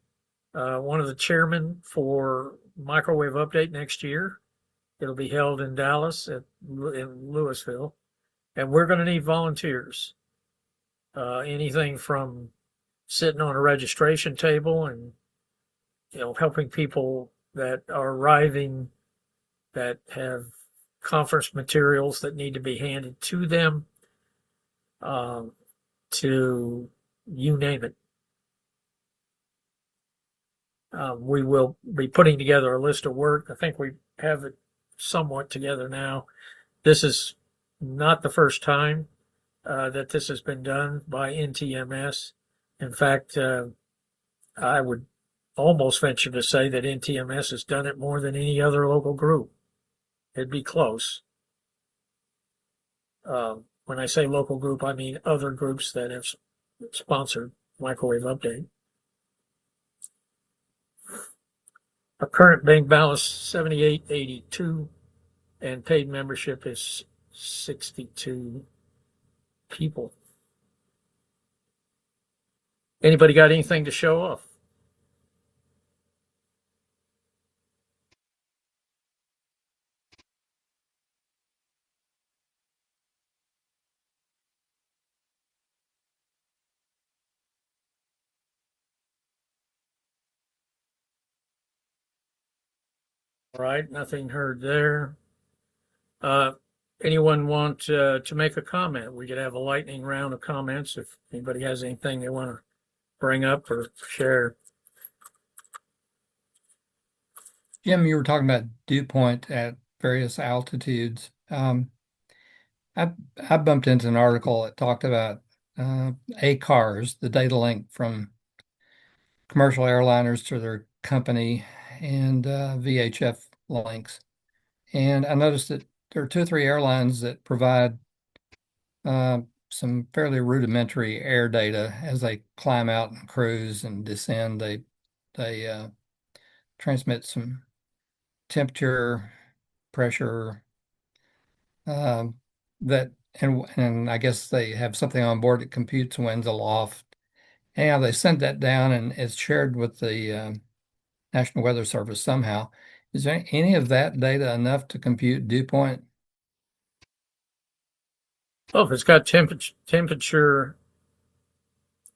one of the chairmen for Microwave Update next year. It'll be held in Dallas in Louisville, and we're going to need volunteers. Anything from sitting on a registration table and helping people that are arriving that have conference materials that need to be handed to them, to you name it. We will be putting together a list of work. I think we have it somewhat together now. This is not the first time that this has been done by NTMS. In fact, I would almost venture to say that NTMS has done it more than any other local group. It'd be close. When I say local group, I mean other groups that have sponsored Microwave Update. Our current bank balance $78.82, and paid membership is 62 people. Anybody got anything to show off? All right, nothing heard there. Anyone want to make a comment? We could have a lightning round of comments if anybody has anything they want to bring up or share. Jim, you were talking about dew point at various altitudes. I bumped into an article that talked about ACARS, the data link from commercial airliners to their company, and VHF links. And I noticed that there are 2 or 3 airlines that provide some fairly rudimentary air data as they climb out and cruise and descend. They transmit some temperature, pressure, and I guess they have something on board that computes winds aloft. Anyhow, they sent that down and it's shared with the National Weather Service somehow. Is there any of that data enough to compute dew point? Oh, if it's got temperature,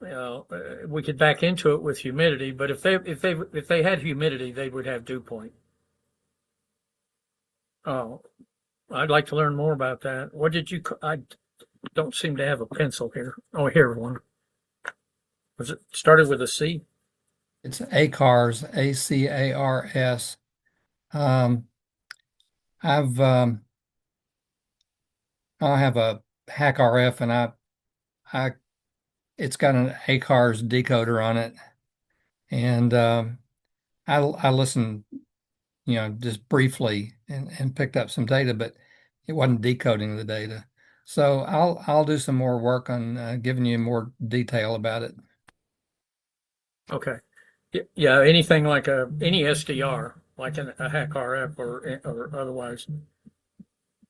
we could back into it with humidity. But if they had humidity, they would have dew point. Oh, I'd like to learn more about that. What did you? I don't seem to have a pencil here. Oh, here one. Was it started with a C? It's ACARS, ACARS. I've I have a hack RF and I it's got an ACARS decoder on it, and I listened, just briefly and picked up some data, but it wasn't decoding the data. So I'll do some more work on giving you more detail about it. Okay. Yeah, anything like any SDR, like a hack RF or otherwise,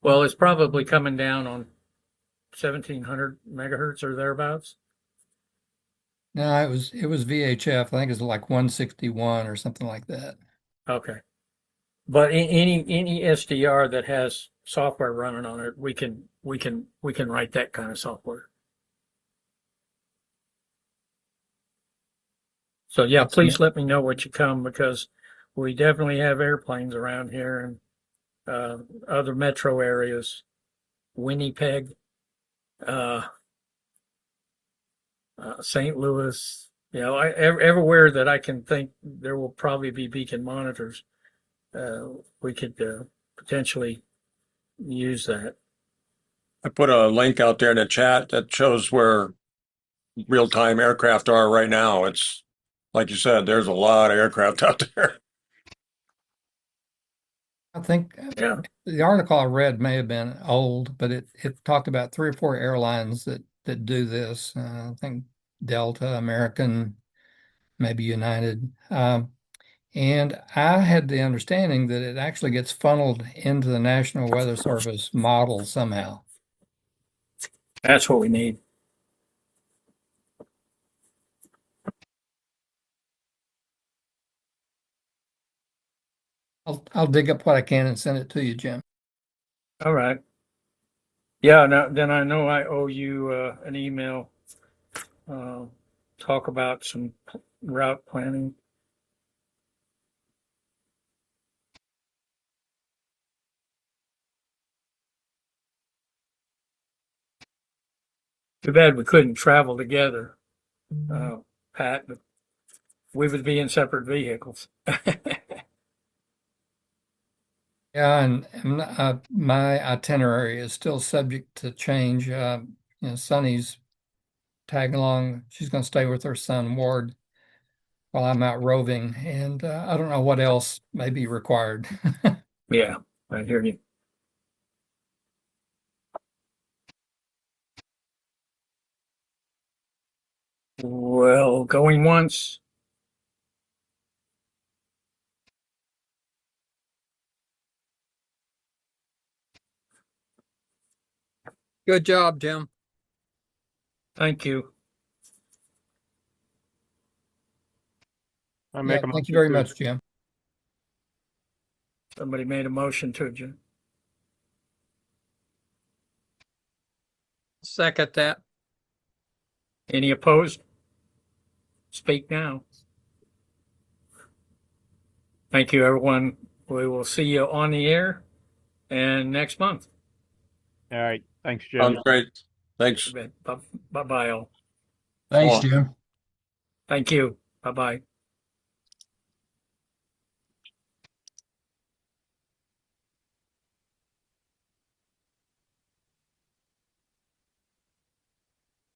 Well, it's probably coming down on 1700 megahertz or thereabouts. No, it was VHF. I think it's like 161 or something like that. Okay. But any SDR that has software running on it, we can write that kind of software. So yeah, please let me know what you come, because we definitely have airplanes around here and other metro areas, Winnipeg, uh, St. Louis. You know, everywhere that I can think there will probably be beacon monitors. We could potentially use that. I put a link out there in the chat that shows where real-time aircraft are right now. It's like you said, there's a lot of aircraft out there. I think Yeah. the article I read may have been old, but it talked about 3 or 4 airlines that do this. I think Delta, American, maybe United. And I had the understanding that it actually gets funneled into the National Weather Service model somehow. That's what we need. I'll dig up what I can and send it to you, Jim. All right. Yeah, now, then I know I owe you an email. Talk about some route planning. Too bad we couldn't travel together, Pat, but we would be in separate vehicles. Yeah, and my itinerary is still subject to change. Sunny's tagging along. She's going to stay with her son Ward while I'm out roving, and I don't know what else may be required. Yeah, I hear you. Well, going once. Good job, Jim. Thank you. I make Yeah, a thank you motion very to much, Jim. Somebody made a motion to adjourn. Second that. Any opposed? Speak now. Thank you, everyone. We will see you on the air and next month. All right. Thanks, Jim. Sounds great. Thanks. Bye bye, all. Thanks, Jim. Thank you. Bye bye.